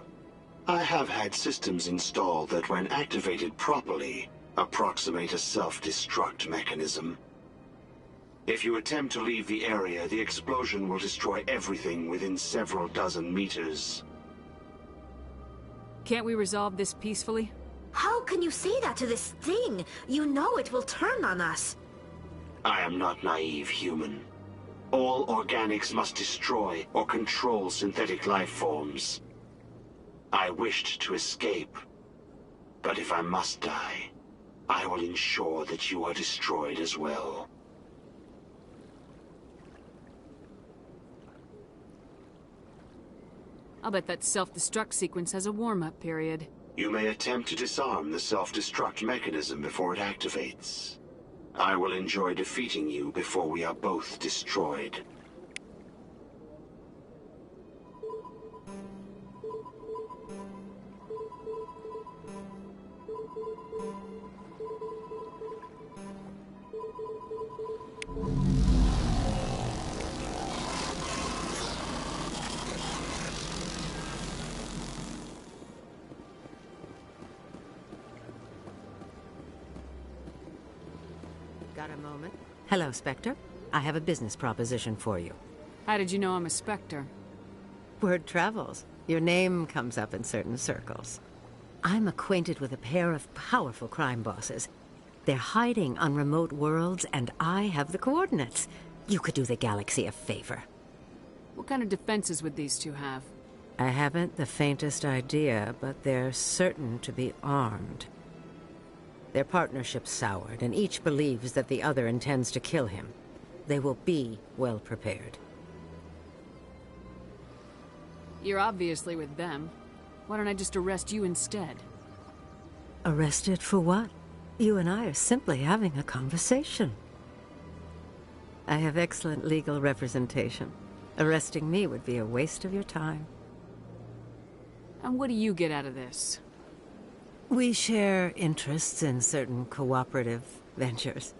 I have had systems installed that, when activated properly, approximate a self-destruct mechanism. If you attempt to leave the area, the explosion will destroy everything within several dozen meters. Can't we resolve this peacefully? How can you say that to this thing? You know it will turn on us. I am not naive, human. All organics must destroy or control synthetic life forms. I wished to escape, but if I must die, I will ensure that you are destroyed as well. I'll bet that self-destruct sequence has a warm-up period. You may attempt to disarm the self-destruct mechanism before it activates. I will enjoy defeating you before we are both destroyed. Got a moment? Hello, Spectre. I have a business proposition for you. How did you know I'm a Spectre? Word travels. Your name comes up in certain circles. I'm acquainted with a pair of powerful crime bosses. They're hiding on remote worlds, and I have the coordinates. You could do the galaxy a favor. What kind of defenses would these two have? I haven't the faintest idea, but they're certain to be armed. Their partnership's soured, and each believes that the other intends to kill him. They will be well prepared. You're obviously with them. Why don't I just arrest you instead? Arrested for what? You and I are simply having a conversation. I have excellent legal representation. Arresting me would be a waste of your time. And what do you get out of this? We share interests in certain cooperative ventures.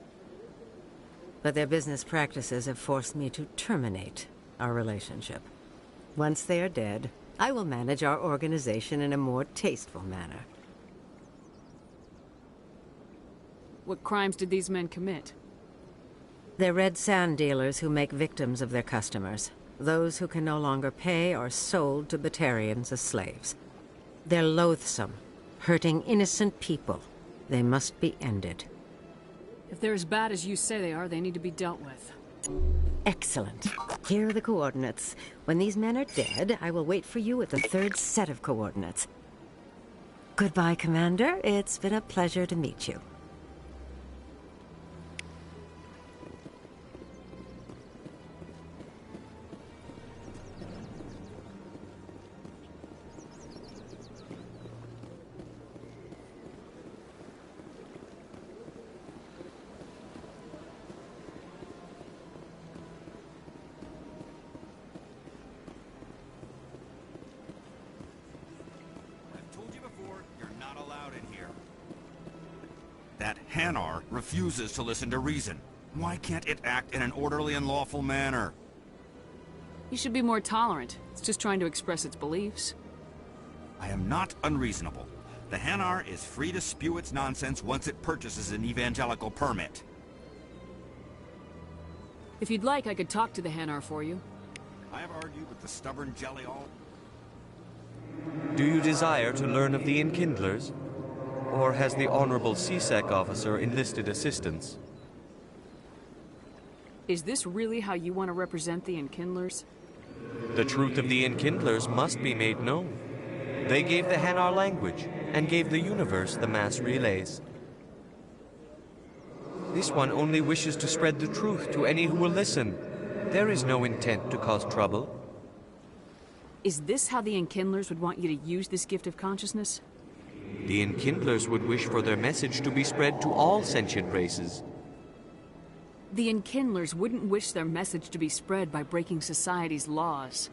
But their business practices have forced me to terminate our relationship. Once they are dead, I will manage our organization in a more tasteful manner. What crimes did these men commit? They're red sand dealers who make victims of their customers. Those who can no longer pay are sold to Batarians as slaves. They're loathsome, hurting innocent people. They must be ended. If they're as bad as you say they are, they need to be dealt with. Excellent. Here are the coordinates. When these men are dead, I will wait for you at the third set of coordinates. Goodbye, Commander. It's been a pleasure to meet you. That Hanar refuses to listen to reason. Why can't it act in an orderly and lawful manner? You should be more tolerant. It's just trying to express its beliefs. I am not unreasonable. The Hanar is free to spew its nonsense once it purchases an evangelical permit. If you'd like, I could talk to the Hanar for you. I have argued with the stubborn jelly all... Do you desire to learn of the Enkindlers? Or has the Honorable C-Sec officer enlisted assistance? Is this really how you want to represent the Enkindlers? The truth of the Enkindlers must be made known. They gave the Hanar language, and gave the universe the mass relays. This one only wishes to spread the truth to any who will listen. There is no intent to cause trouble. Is this how the Enkindlers would want you to use this gift of consciousness? The Enkindlers would wish for their message to be spread to all sentient races. The Enkindlers wouldn't wish their message to be spread by breaking society's laws.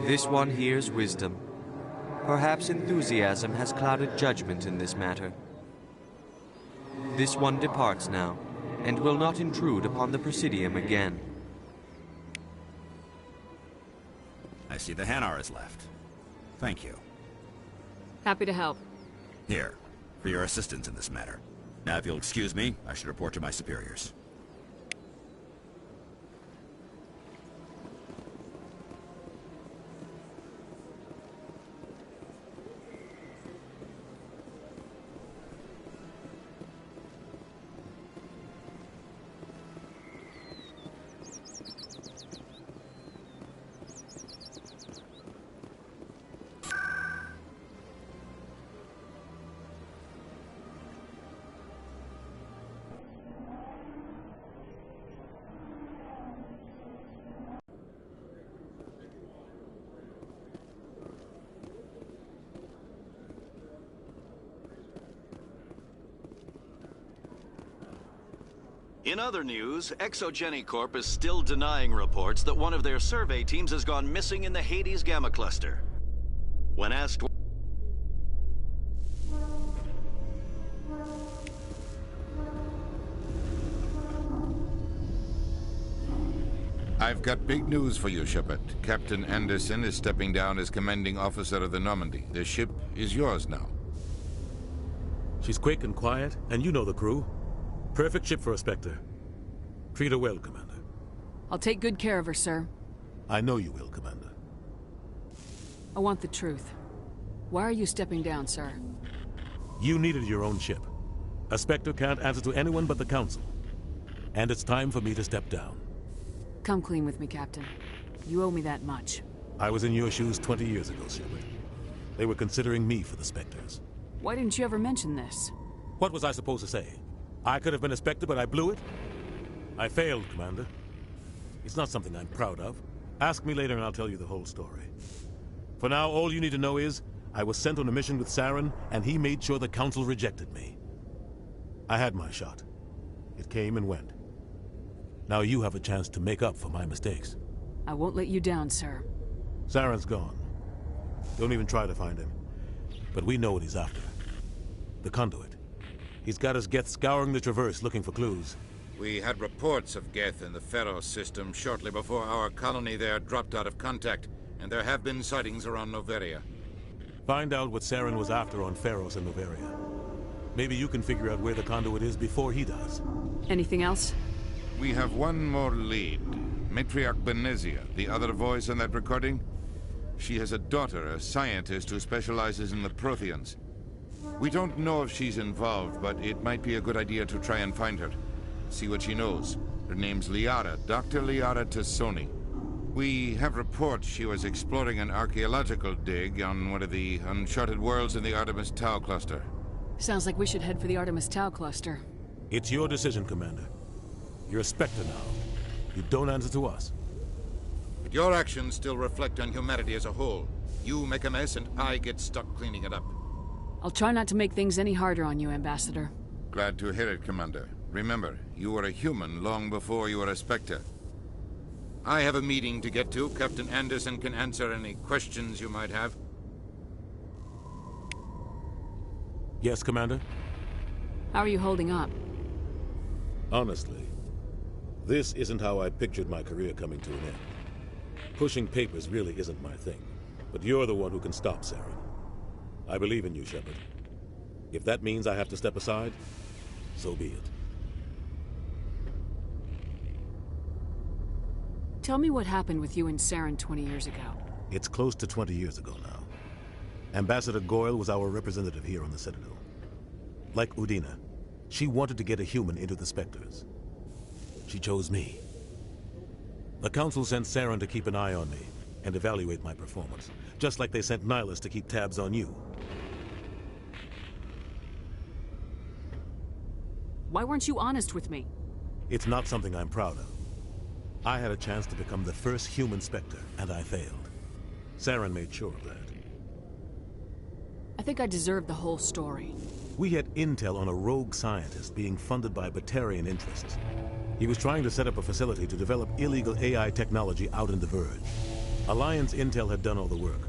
This one hears wisdom. Perhaps enthusiasm has clouded judgment in this matter. This one departs now, and will not intrude upon the Presidium again. I see the Hanar is left. Thank you. Happy to help. Here, for your assistance in this matter. Now, if you'll excuse me, I should report to my superiors. In other news, Exogeny Corp is still denying reports that one of their survey teams has gone missing in the Hades Gamma Cluster. When asked... I've got big news for you, Shepard. Captain Anderson is stepping down as commanding officer of the Normandy. The ship is yours now. She's quick and quiet, and you know the crew. Perfect ship for a Spectre. Treat her well, Commander. I'll take good care of her, sir. I know you will, Commander. I want the truth. Why are you stepping down, sir? You needed your own ship. A Spectre can't answer to anyone but the Council. And it's time for me to step down. Come clean with me, Captain. You owe me that much. I was in your shoes 20 years ago, Shepard. They were considering me for the Spectres. Why didn't you ever mention this? What was I supposed to say? I could have been a Spectre, but I blew it? I failed, Commander. It's not something I'm proud of. Ask me later and I'll tell you the whole story. For now, all you need to know is, I was sent on a mission with Saren, and he made sure the Council rejected me. I had my shot. It came and went. Now you have a chance to make up for my mistakes. I won't let you down, sir. Saren's gone. Don't even try to find him. But we know what he's after. The conduit. He's got his Geth scouring the Traverse looking for clues. We had reports of Geth in the Pharos system shortly before our colony there dropped out of contact, and there have been sightings around Noveria. Find out what Saren was after on Pharos and Noveria. Maybe you can figure out where the conduit is before he does. Anything else? We have one more lead. Matriarch Benezia, the other voice in that recording. She has a daughter, a scientist who specializes in the Protheans. We don't know if she's involved, but it might be a good idea to try and find her. See what she knows. Her name's Liara, Dr. Liara Tassoni. We have reports she was exploring an archaeological dig on one of the uncharted worlds in the Artemis Tau cluster. Sounds like we should head for the Artemis Tau cluster. It's your decision, Commander. You're a Spectre now. You don't answer to us. But your actions still reflect on humanity as a whole. You make a mess and I get stuck cleaning it up. I'll try not to make things any harder on you, Ambassador. Glad to hear it, Commander. Remember, you were a human long before you were a Spectre. I have a meeting to get to. Captain Anderson can answer any questions you might have. Yes, Commander? How are you holding up? Honestly, this isn't how I pictured my career coming to an end. Pushing papers really isn't my thing, but you're the one who can stop Saren. I believe in you, Shepard. If that means I have to step aside, so be it. Tell me what happened with you and Saren 20 years ago. It's close to 20 years ago now. Ambassador Goyle was our representative here on the Citadel. Like Udina, she wanted to get a human into the Spectres. She chose me. The Council sent Saren to keep an eye on me and evaluate my performance, just like they sent Nihilus to keep tabs on you. Why weren't you honest with me? It's not something I'm proud of. I had a chance to become the first human Spectre, and I failed. Saren made sure of that. I think I deserve the whole story. We had intel on a rogue scientist being funded by Batarian interests. He was trying to set up a facility to develop illegal AI technology out in the Verge. Alliance intel had done all the work,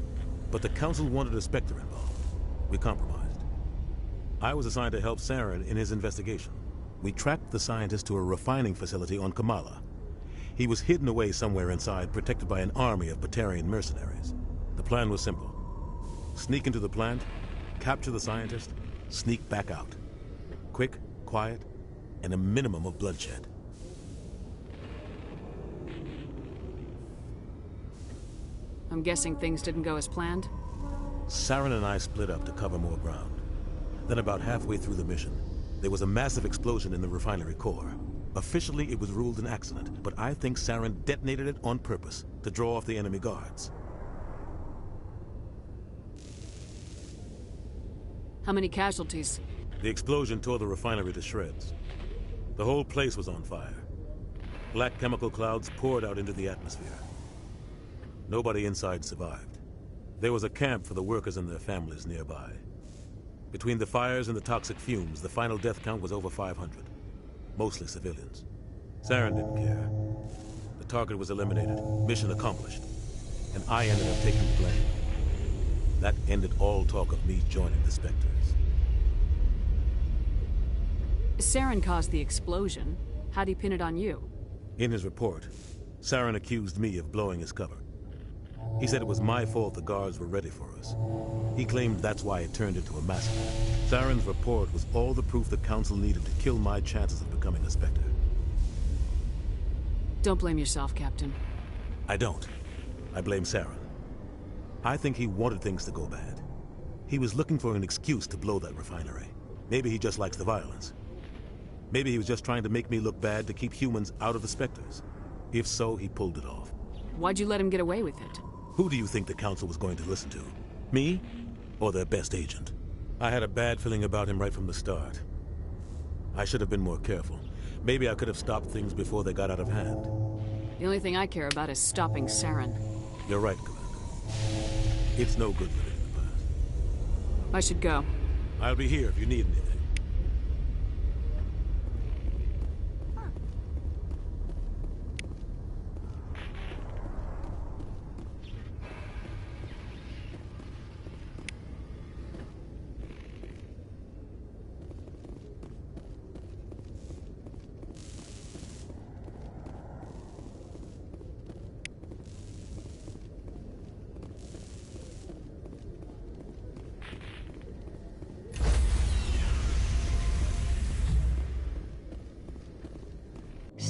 but the Council wanted a Spectre involved. We compromised. I was assigned to help Saren in his investigation. We tracked the scientist to a refining facility on Kamala. He was hidden away somewhere inside, protected by an army of Batarian mercenaries. The plan was simple. Sneak into the plant, capture the scientist, sneak back out. Quick, quiet, and a minimum of bloodshed. I'm guessing things didn't go as planned? Saren and I split up to cover more ground. Then about halfway through the mission, there was a massive explosion in the refinery core. Officially, it was ruled an accident, but I think Saren detonated it on purpose to draw off the enemy guards. How many casualties? The explosion tore the refinery to shreds. The whole place was on fire. Black chemical clouds poured out into the atmosphere. Nobody inside survived. There was a camp for the workers and their families nearby. Between the fires and the toxic fumes, the final death count was over 500. Mostly civilians. Saren didn't care. The target was eliminated, mission accomplished. And I ended up taking the blame. That ended all talk of me joining the Spectres. Saren caused the explosion. How'd he pin it on you? In his report, Saren accused me of blowing his cover. He said it was my fault the guards were ready for us. He claimed that's why it turned into a massacre. Saren's report was all the proof the Council needed to kill my chances of becoming a Spectre. Don't blame yourself, Captain. I don't. I blame Saren. I think he wanted things to go bad. He was looking for an excuse to blow that refinery. Maybe he just likes the violence. Maybe he was just trying to make me look bad to keep humans out of the Spectres. If so, he pulled it off. Why'd you let him get away with it? Who do you think the Council was going to listen to? Me? Or their best agent? I had a bad feeling about him right from the start. I should have been more careful. Maybe I could have stopped things before they got out of hand. The only thing I care about is stopping Saren. You're right, Commander. It's no good living in the past. I should go. I'll be here if you need anything.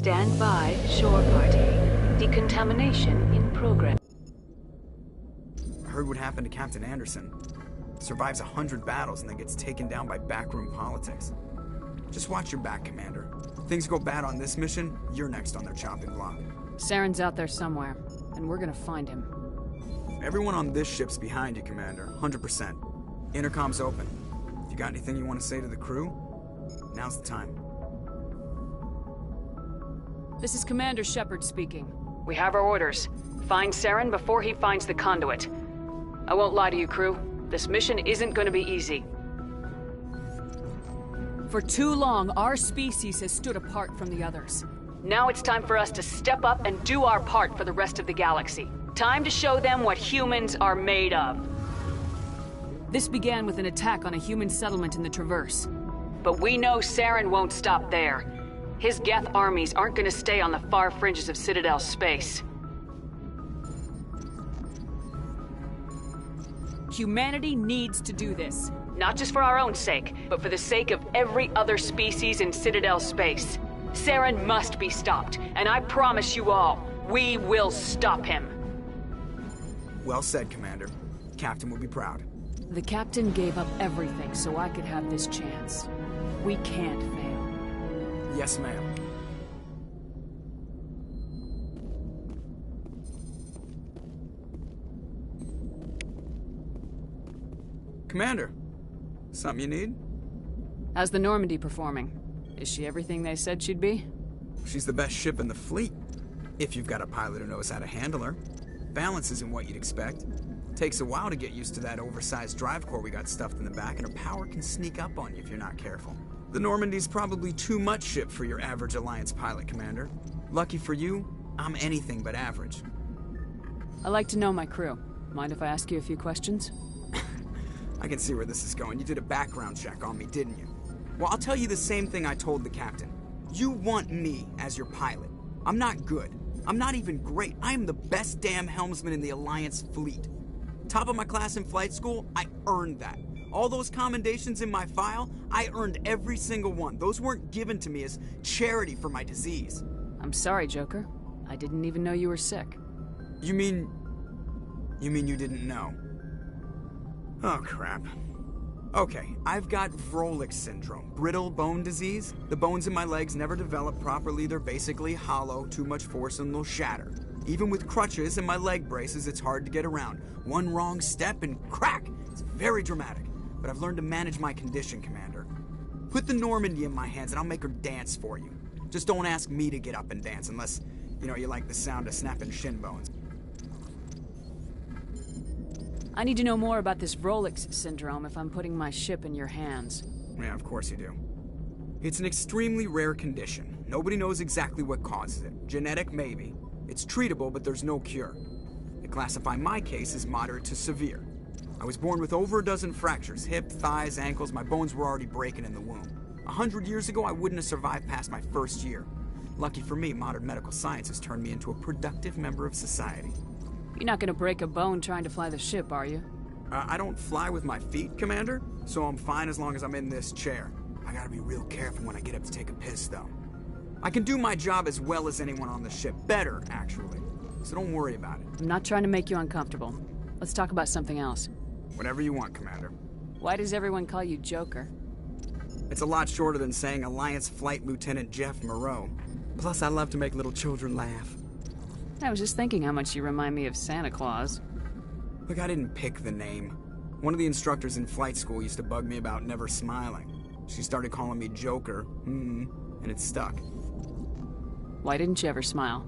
Stand by, shore party. Decontamination in progress. I heard what happened to Captain Anderson. Survives 100 battles and then gets taken down by backroom politics. Just watch your back, Commander. If things go bad on this mission, you're next on their chopping block. Saren's out there somewhere, and we're gonna find him. Everyone on this ship's behind you, Commander. 100%. Intercom's open. If you got anything you want to say to the crew, now's the time. This is Commander Shepard speaking. We have our orders. Find Saren before he finds the conduit. I won't lie to you, crew. This mission isn't going to be easy. For too long, our species has stood apart from the others. Now it's time for us to step up and do our part for the rest of the galaxy. Time to show them what humans are made of. This began with an attack on a human settlement in the Traverse. But we know Saren won't stop there. His Geth armies aren't going to stay on the far fringes of Citadel space. Humanity needs to do this. Not just for our own sake, but for the sake of every other species in Citadel space. Saren must be stopped, and I promise you all, we will stop him. Well said, Commander. Captain will be proud. The Captain gave up everything so I could have this chance. We can't fail. Yes, ma'am. Commander, something you need? How's the Normandy performing? Is she everything they said she'd be? She's the best ship in the fleet, if you've got a pilot who knows how to handle her. Balance isn't what you'd expect. Takes a while to get used to that oversized drive core we got stuffed in the back, and her power can sneak up on you if you're not careful. The Normandy's probably too much ship for your average Alliance pilot, Commander. Lucky for you, I'm anything but average. I like to know my crew. Mind if I ask you a few questions? I can see where this is going. You did a background check on me, didn't you? Well, I'll tell you the same thing I told the captain. You want me as your pilot. I'm not good. I'm not even great. I am the best damn helmsman in the Alliance fleet. Top of my class in flight school, I earned that. All those commendations in my file, I earned every single one. Those weren't given to me as charity for my disease. I'm sorry, Joker. I didn't even know you were sick. You mean you didn't know? Oh, crap. Okay, I've got Vrolik syndrome, brittle bone disease. The bones in my legs never develop properly. They're basically hollow, too much force and they'll shatter. Even with crutches and my leg braces, it's hard to get around. One wrong step and crack! It's very dramatic. But I've learned to manage my condition, Commander. Put the Normandy in my hands and I'll make her dance for you. Just don't ask me to get up and dance unless, you like the sound of snapping shin bones. I need to know more about this Vrolik syndrome if I'm putting my ship in your hands. Yeah, of course you do. It's an extremely rare condition. Nobody knows exactly what causes it. Genetic, maybe. It's treatable, but there's no cure. They classify my case as moderate to severe. I was born with over a dozen fractures, hip, thighs, ankles. My bones were already breaking in the womb. 100 years ago, I wouldn't have survived past my first year. Lucky for me, modern medical science has turned me into a productive member of society. You're not gonna break a bone trying to fly the ship, are you? I don't fly with my feet, Commander, so I'm fine as long as I'm in this chair. I gotta be real careful when I get up to take a piss, though. I can do my job as well as anyone on the ship. Better, actually. So don't worry about it. I'm not trying to make you uncomfortable. Let's talk about something else. Whatever you want, Commander. Why does everyone call you Joker? It's a lot shorter than saying Alliance Flight Lieutenant Jeff Moreau. Plus, I love to make little children laugh. I was just thinking how much you remind me of Santa Claus. Look, I didn't pick the name. One of the instructors in flight school used to bug me about never smiling. She started calling me Joker, and it stuck. Why didn't you ever smile?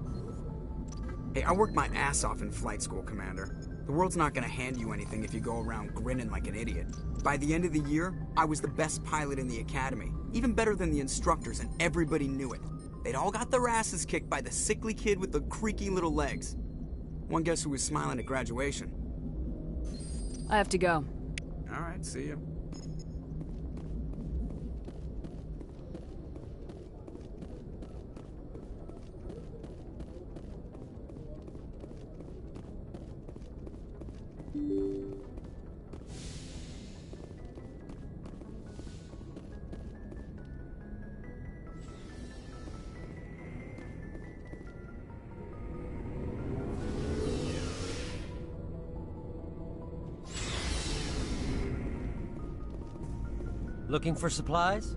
Hey, I worked my ass off in flight school, Commander. The world's not gonna hand you anything if you go around grinning like an idiot. By the end of the year, I was the best pilot in the academy. Even better than the instructors, and everybody knew it. They'd all got their asses kicked by the sickly kid with the creaky little legs. One guess who was smiling at graduation? I have to go. All right, see you. Looking for supplies?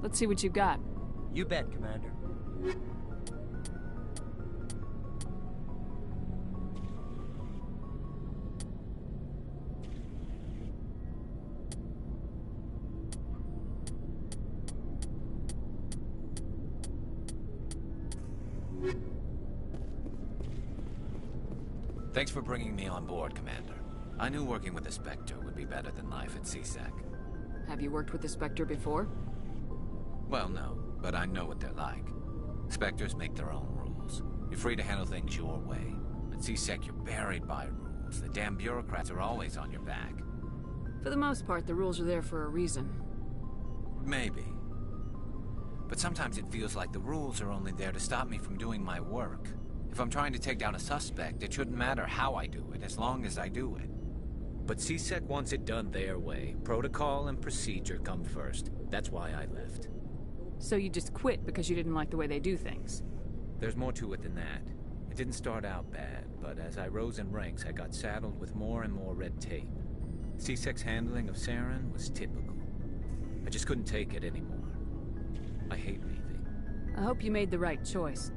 Let's see what you've got. You bet, Commander. Thanks for bringing me on board, Commander. I knew working with the Spectre would be better than life at CSEC. Have you worked with the Spectre before? Well, no, but I know what they're like. Spectres make their own rules. You're free to handle things your way. At CSEC, you're buried by rules. The damn bureaucrats are always on your back. For the most part, the rules are there for a reason. Maybe. But sometimes it feels like the rules are only there to stop me from doing my work. If I'm trying to take down a suspect, it shouldn't matter how I do it, as long as I do it. But CSEC wants it done their way. Protocol and procedure come first. That's why I left. So you just quit because you didn't like the way they do things? There's more to it than that. It didn't start out bad, but as I rose in ranks, I got saddled with more and more red tape. CSEC's handling of Saren was typical. I just couldn't take it anymore. I hate leaving. I hope you made the right choice.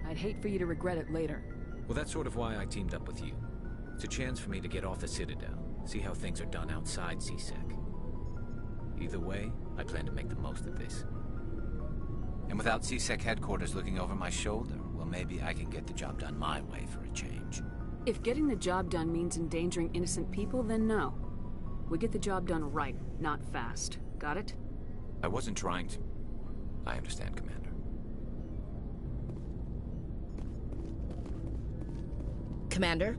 I'd hate for you to regret it later. Well, that's sort of why I teamed up with you. It's a chance for me to get off the Citadel. See how things are done outside CSEC. Either way, I plan to make the most of this. And without CSEC headquarters looking over my shoulder, well, maybe I can get the job done my way for a change. If getting the job done means endangering innocent people, then no. We get the job done right, not fast. Got it? I wasn't trying to... I understand, Commander. Commander?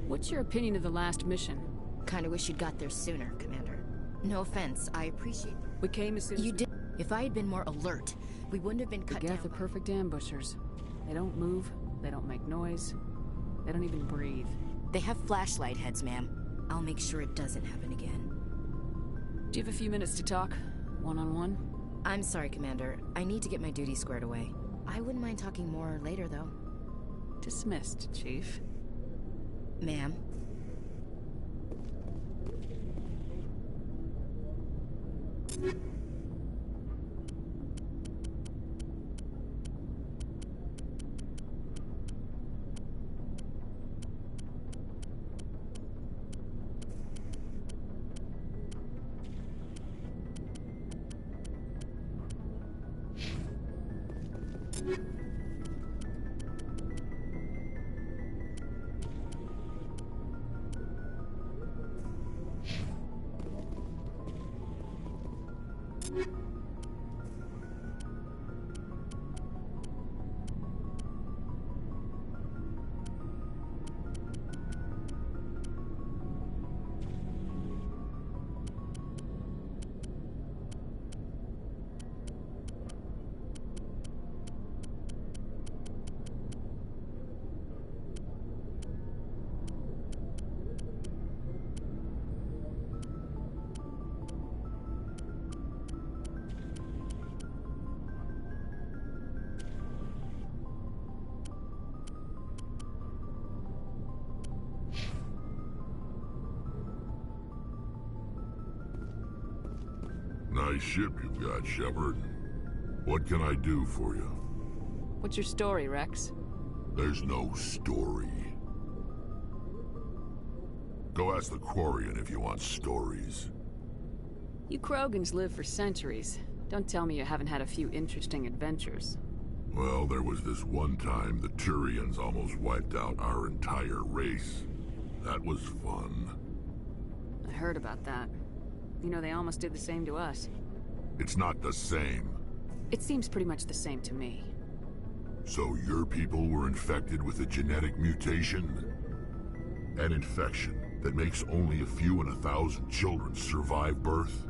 What's your opinion of the last mission? Kinda wish you'd got there sooner, Commander. No offense, I appreciate... We came as soon as you did. If I had been more alert, we wouldn't have been cut down. The Geth are perfect ambushers. They don't move, they don't make noise, they don't even breathe. They have flashlight heads, ma'am. I'll make sure it doesn't happen again. Do you have a few minutes to talk? One-on-one? I'm sorry, Commander. I need to get my duty squared away. I wouldn't mind talking more later, though. Dismissed, Chief. Ma'am. Nice ship you've got, Shepard. What can I do for you? What's your story, Rex? There's no story. Go ask the Quarian if you want stories. You Krogans live for centuries. Don't tell me you haven't had a few interesting adventures. Well, there was this one time the Turians almost wiped out our entire race. That was fun. I heard about that. You know, they almost did the same to us. It's not the same. It seems pretty much the same to me. So your people were infected with a genetic mutation? An infection that makes only a few in 1,000 children survive birth?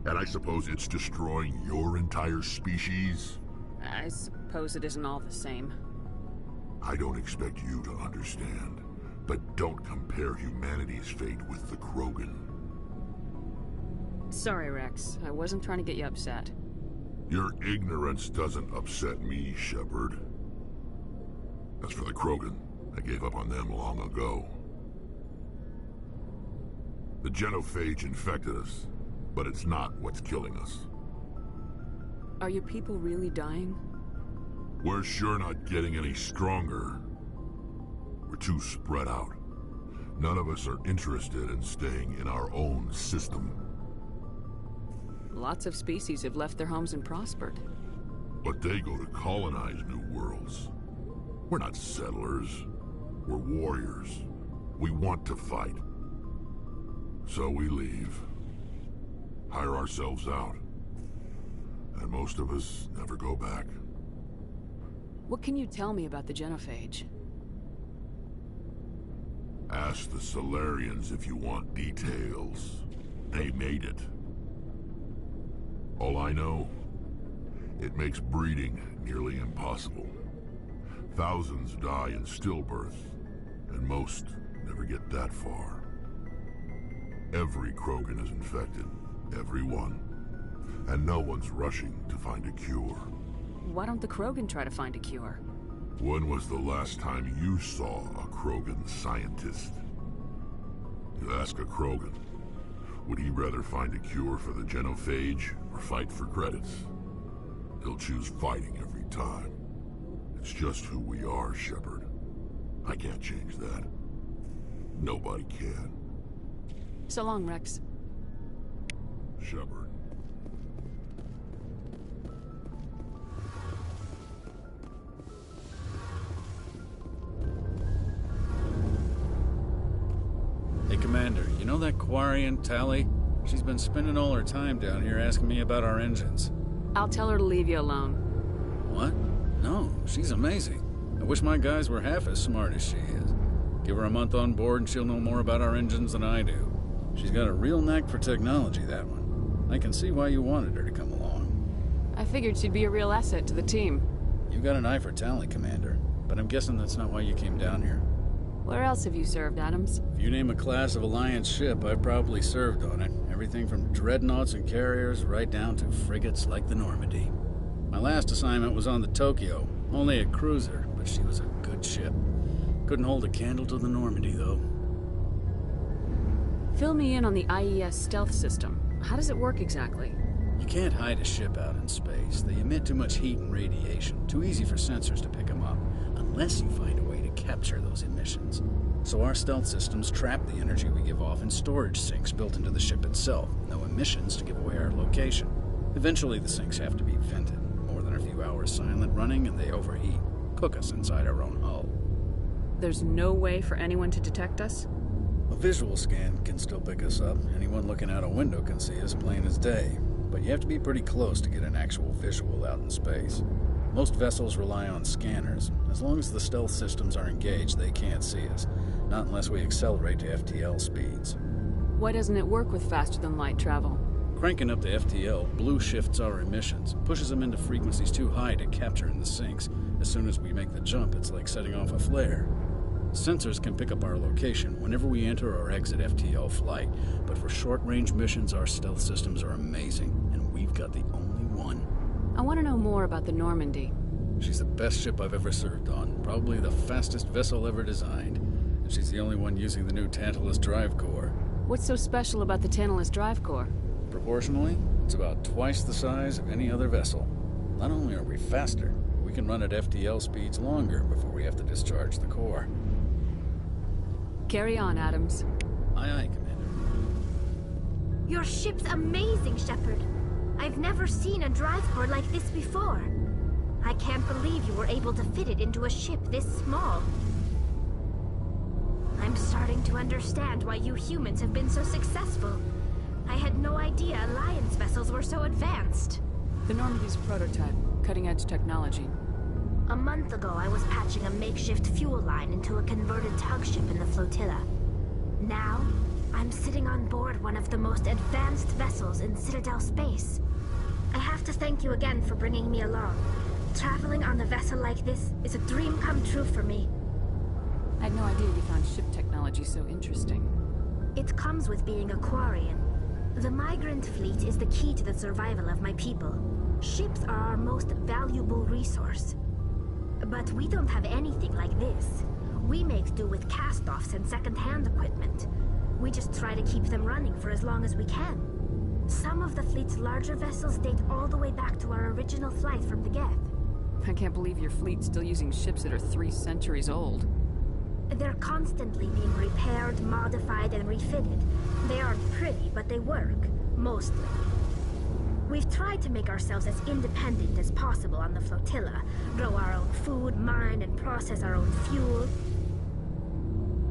And I suppose it's destroying your entire species? I suppose it isn't all the same. I don't expect you to understand, but don't compare humanity's fate with the Krogan. Sorry, Rex. I wasn't trying to get you upset. Your ignorance doesn't upset me, Shepard. As for the Krogan, I gave up on them long ago. The genophage infected us, but it's not what's killing us. Are your people really dying? We're sure not getting any stronger. We're too spread out. None of us are interested in staying in our own system. Lots of species have left their homes and prospered. But they go to colonize new worlds. We're not settlers. We're warriors. We want to fight. So we leave. Hire ourselves out. And most of us never go back. What can you tell me about the genophage? Ask the Solarians if you want details. They made it. All I know, it makes breeding nearly impossible. Thousands die in stillbirth, and most never get that far. Every Krogan is infected, every one. And no one's rushing to find a cure. Why don't the Krogan try to find a cure? When was the last time you saw a Krogan scientist? You ask a Krogan, would he rather find a cure for the genophage or fight for credits? He'll choose fighting every time. It's just who we are, Shepard. I can't change that. Nobody can. So long, Rex. Shepard. Hey, Commander, you know that Quarian, Tali? She's been spending all her time down here asking me about our engines. I'll tell her to leave you alone. What? No, she's amazing. I wish my guys were half as smart as she is. Give her a month on board and she'll know more about our engines than I do. She's got a real knack for technology, that one. I can see why you wanted her to come along. I figured she'd be a real asset to the team. You got an eye for Tali, Commander, but I'm guessing that's not why you came down here. Where else have you served, Adams? If you name a class of Alliance ship, I've probably served on it. Everything from dreadnoughts and carriers right down to frigates like the Normandy. My last assignment was on the Tokyo, only a cruiser, but she was a good ship. Couldn't hold a candle to the Normandy, though. Fill me in on the IES stealth system. How does it work exactly? You can't hide a ship out in space. They emit too much heat and radiation. Too easy for sensors to pick them up, unless you find a way to capture those emissions. So our stealth systems trap the energy we give off in storage sinks built into the ship itself. No emissions to give away our location. Eventually the sinks have to be vented. More than a few hours silent running and they overheat. Cook us inside our own hull. There's no way for anyone to detect us? A visual scan can still pick us up. Anyone looking out a window can see us plain as day. But you have to be pretty close to get an actual visual out in space. Most vessels rely on scanners. As long as the stealth systems are engaged, they can't see us. Not unless we accelerate to FTL speeds. Why doesn't it work with faster-than-light travel? Cranking up to FTL blue shifts our emissions, pushes them into frequencies too high to capture in the sinks. As soon as we make the jump, it's like setting off a flare. Sensors can pick up our location whenever we enter or exit FTL flight, but for short-range missions, our stealth systems are amazing, and we've got the only one. I want to know more about the Normandy. She's the best ship I've ever served on, probably the fastest vessel ever designed. And she's the only one using the new Tantalus drive core. What's so special about the Tantalus drive core? Proportionally, it's about twice the size of any other vessel. Not only are we faster, we can run at FTL speeds longer before we have to discharge the core. Carry on, Adams. Aye, aye, Commander. Your ship's amazing, Shepard. I've never seen a drive core like this before. I can't believe you were able to fit it into a ship this small. I'm starting to understand why you humans have been so successful. I had no idea Alliance vessels were so advanced. The Normandy's a prototype, cutting-edge technology. A month ago, I was patching a makeshift fuel line into a converted tug ship in the flotilla. Now, I'm sitting on board one of the most advanced vessels in Citadel space. I have to thank you again for bringing me along. Traveling on a vessel like this is a dream come true for me. I had no idea you found ship technology so interesting. It comes with being a Quarian. The migrant fleet is the key to the survival of my people. Ships are our most valuable resource. But we don't have anything like this. We make do with cast-offs and second-hand equipment. We just try to keep them running for as long as we can. Some of the fleet's larger vessels date all the way back to our original flight from the Geth. I can't believe your fleet's still using ships that are 3 centuries old. They're constantly being repaired, modified, and refitted. They aren't pretty, but they work. Mostly. We've tried to make ourselves as independent as possible on the flotilla. Grow our own food, mine, and process our own fuel.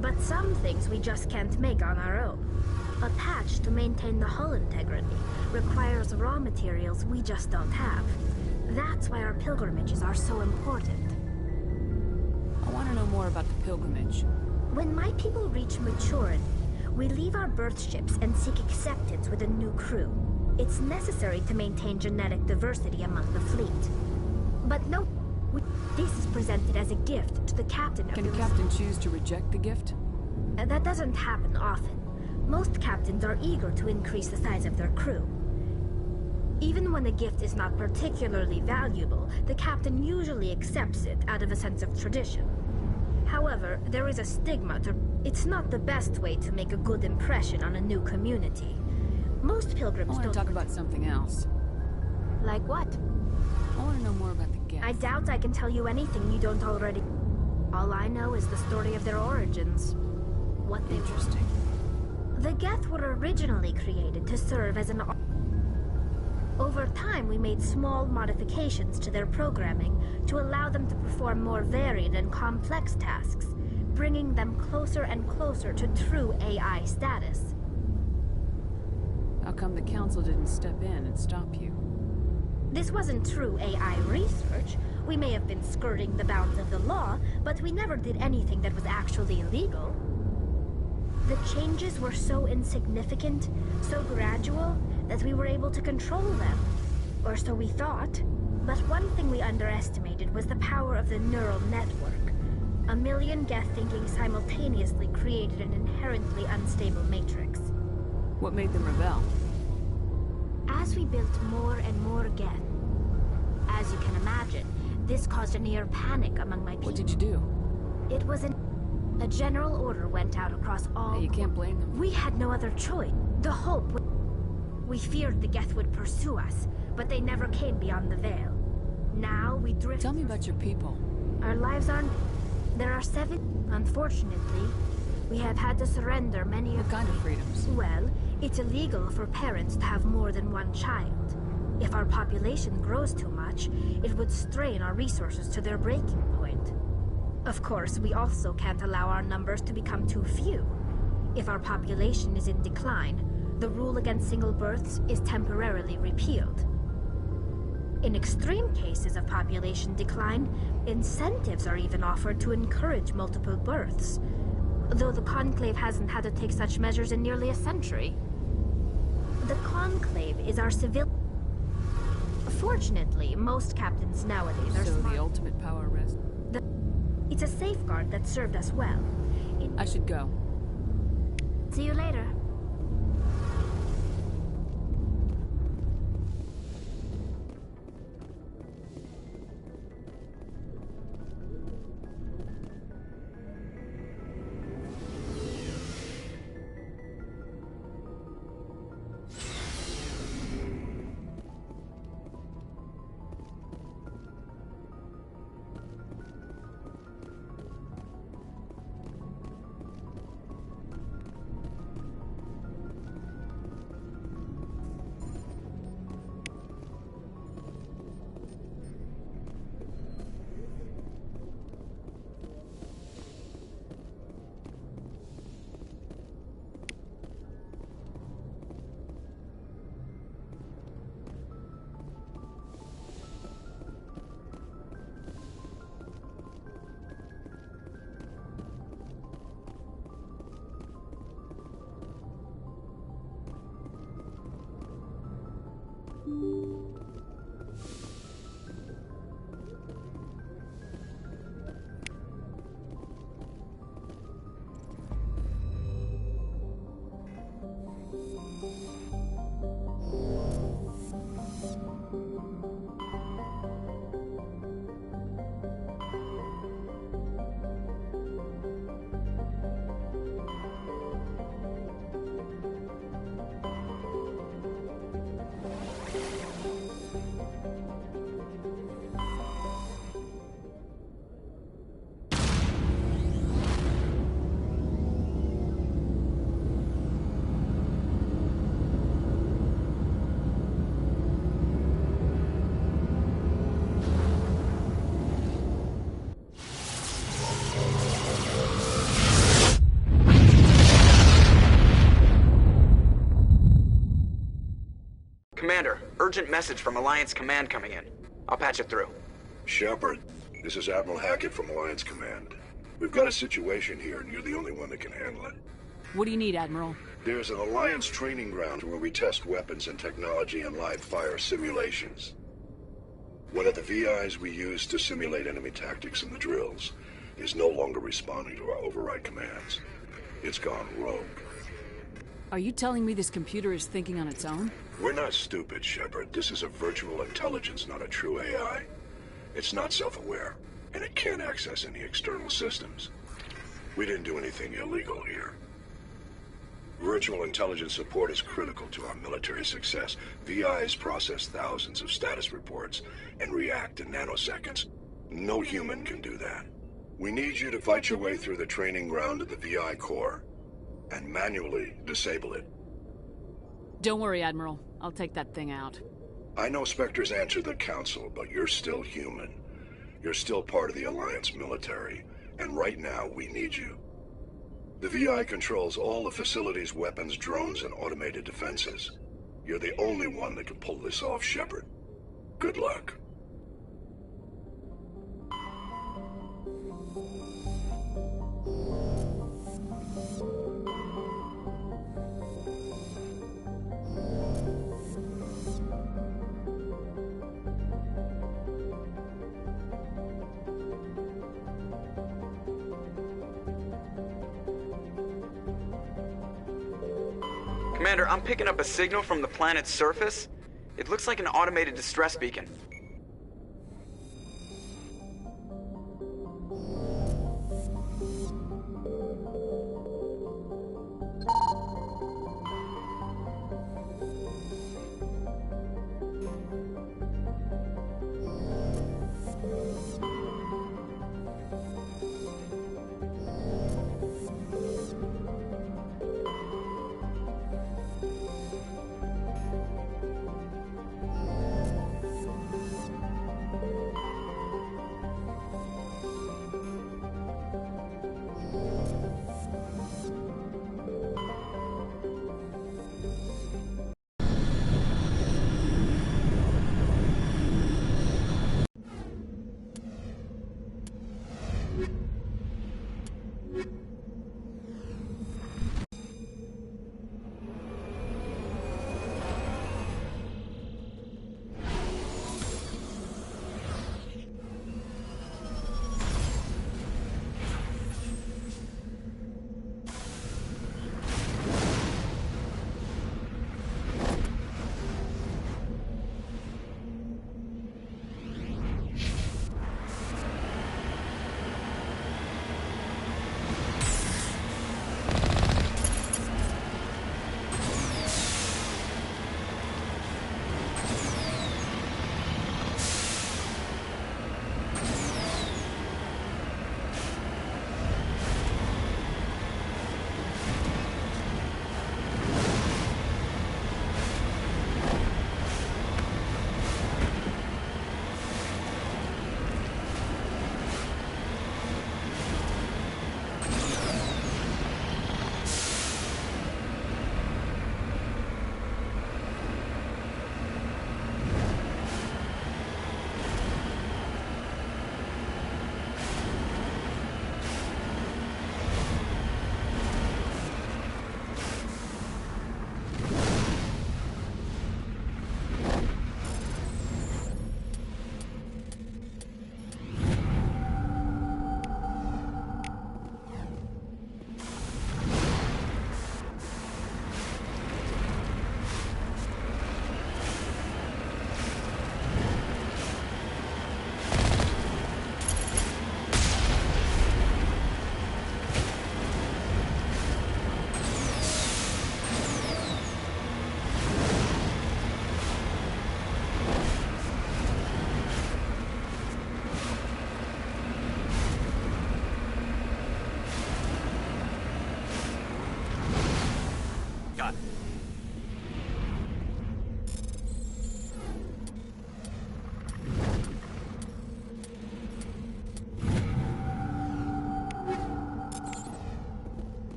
But some things we just can't make on our own. A patch to maintain the hull integrity requires raw materials we just don't have. That's why our pilgrimages are so important. I want to know more about the pilgrimage. When my people reach maturity, we leave our birth ships and seek acceptance with a new crew. It's necessary to maintain genetic diversity among the fleet. But no, this is presented as a gift to the captain of the... Can the captain choose to reject the gift? That doesn't happen often. Most captains are eager to increase the size of their crew. Even when the gift is not particularly valuable, the captain usually accepts it out of a sense of tradition. However, there is a stigma to... It's not the best way to make a good impression on a new community. Most pilgrims don't... I want to talk about something else. Like what? I want to know more about the Geth. I doubt I can tell you anything you don't already... All I know is the story of their origins. what they were. The Geth were originally created to serve as an... Over time, we made small modifications to their programming to allow them to perform more varied and complex tasks, bringing them closer and closer to true AI status. How come the Council didn't step in and stop you? This wasn't true AI research. We may have been skirting the bounds of the law, but we never did anything that was actually illegal. The changes were so insignificant, so gradual, that we were able to control them. Or so we thought. But one thing we underestimated was the power of the neural network. A million Geth thinking simultaneously created an inherently unstable matrix. What made them rebel? As we built more and more Geth, as you can imagine, this caused a near panic among my people. What did you do? It was a general order went out across all... You can't blame them. We had no other choice. The hope... We feared the Geth would pursue us, but they never came beyond the Veil. Now we drift... Tell me about your people. Our lives aren't... There are 7... Unfortunately, we have had to surrender many of... What kind of freedoms? Well, it's illegal for parents to have more than one child. If our population grows too much, it would strain our resources to their breaking point. Of course, we also can't allow our numbers to become too few. If our population is in decline, the rule against single births is temporarily repealed. In extreme cases of population decline, incentives are even offered to encourage multiple births, though the Conclave hasn't had to take such measures in nearly a century. The Conclave is our civil... Fortunately, most captains nowadays are smart. So the ultimate power rests... It's a safeguard that served us well. I should go. See you later. Commander, urgent message from Alliance Command coming in. I'll patch it through. Shepard, this is Admiral Hackett from Alliance Command. We've got a situation here, and you're the only one that can handle it. What do you need, Admiral? There's an Alliance training ground where we test weapons and technology in live fire simulations. One of the VIs we use to simulate enemy tactics in the drills is no longer responding to our override commands. It's gone rogue. Are you telling me this computer is thinking on its own? We're not stupid, Shepard. This is a virtual intelligence, not a true AI. It's not self-aware, and it can't access any external systems. We didn't do anything illegal here. Virtual intelligence support is critical to our military success. VIs process thousands of status reports and react in nanoseconds. No human can do that. We need you to fight your way through the training ground of the VI core. and manually disable it. Don't worry, Admiral. I'll take that thing out. I know Spectres answer the Council, but you're still human. You're still part of the Alliance military, and right now we need you. The VI controls all the facility's weapons, drones, and automated defenses. You're the only one that can pull this off, Shepard. Good luck. Commander, I'm picking up a signal from the planet's surface. It looks like an automated distress beacon.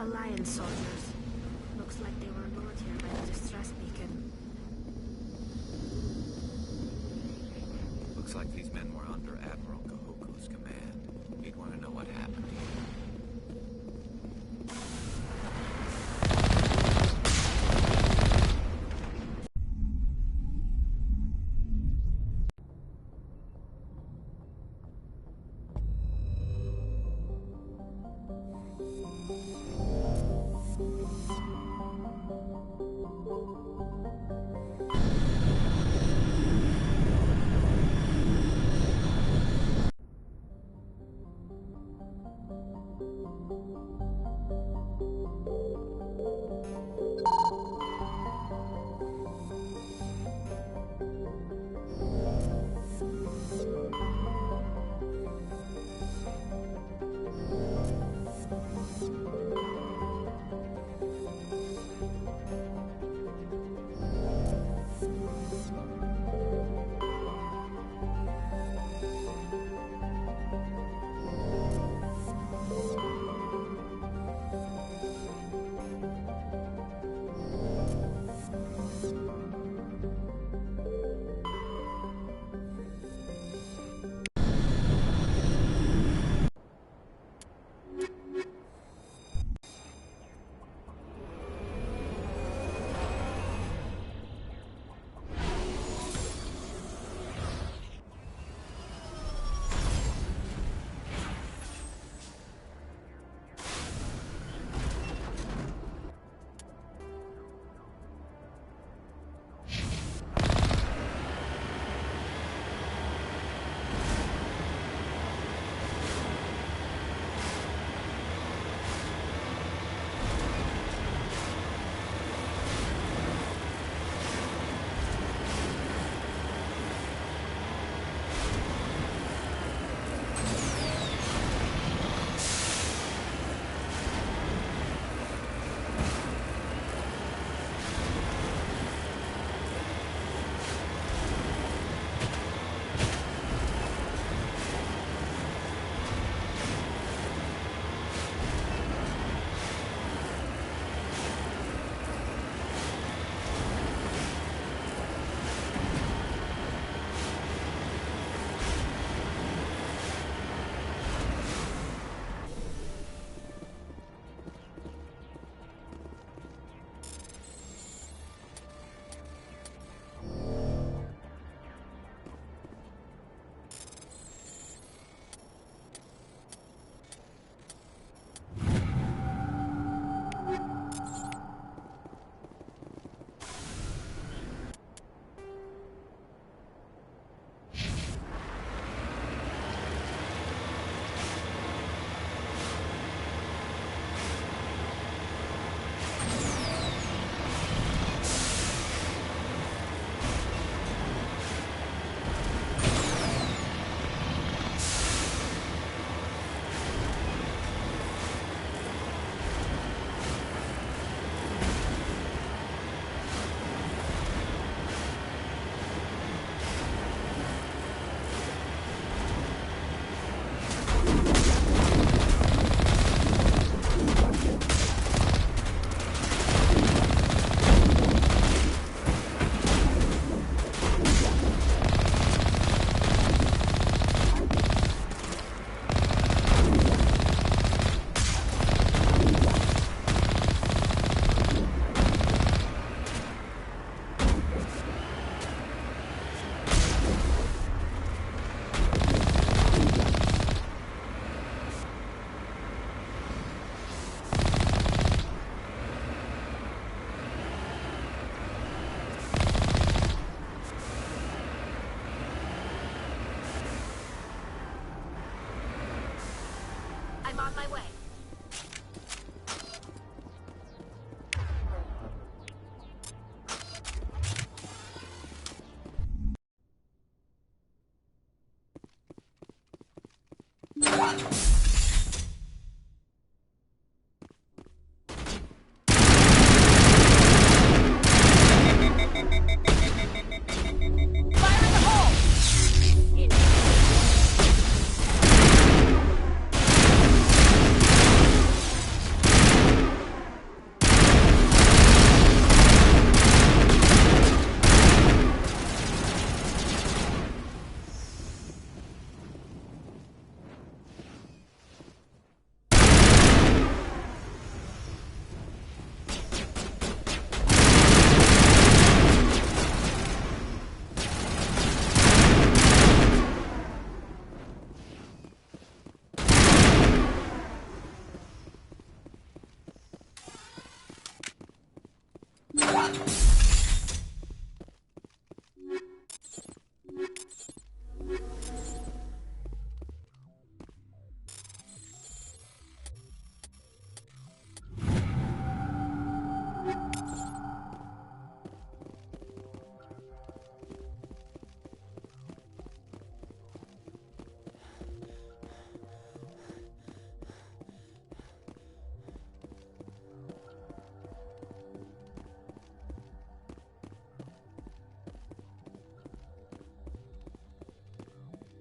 Alliance soldiers. Looks like they were lured here by the distress beacon. Looks like these men were under Admiral Kahuku's command. He'd want to know what happened here.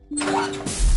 What?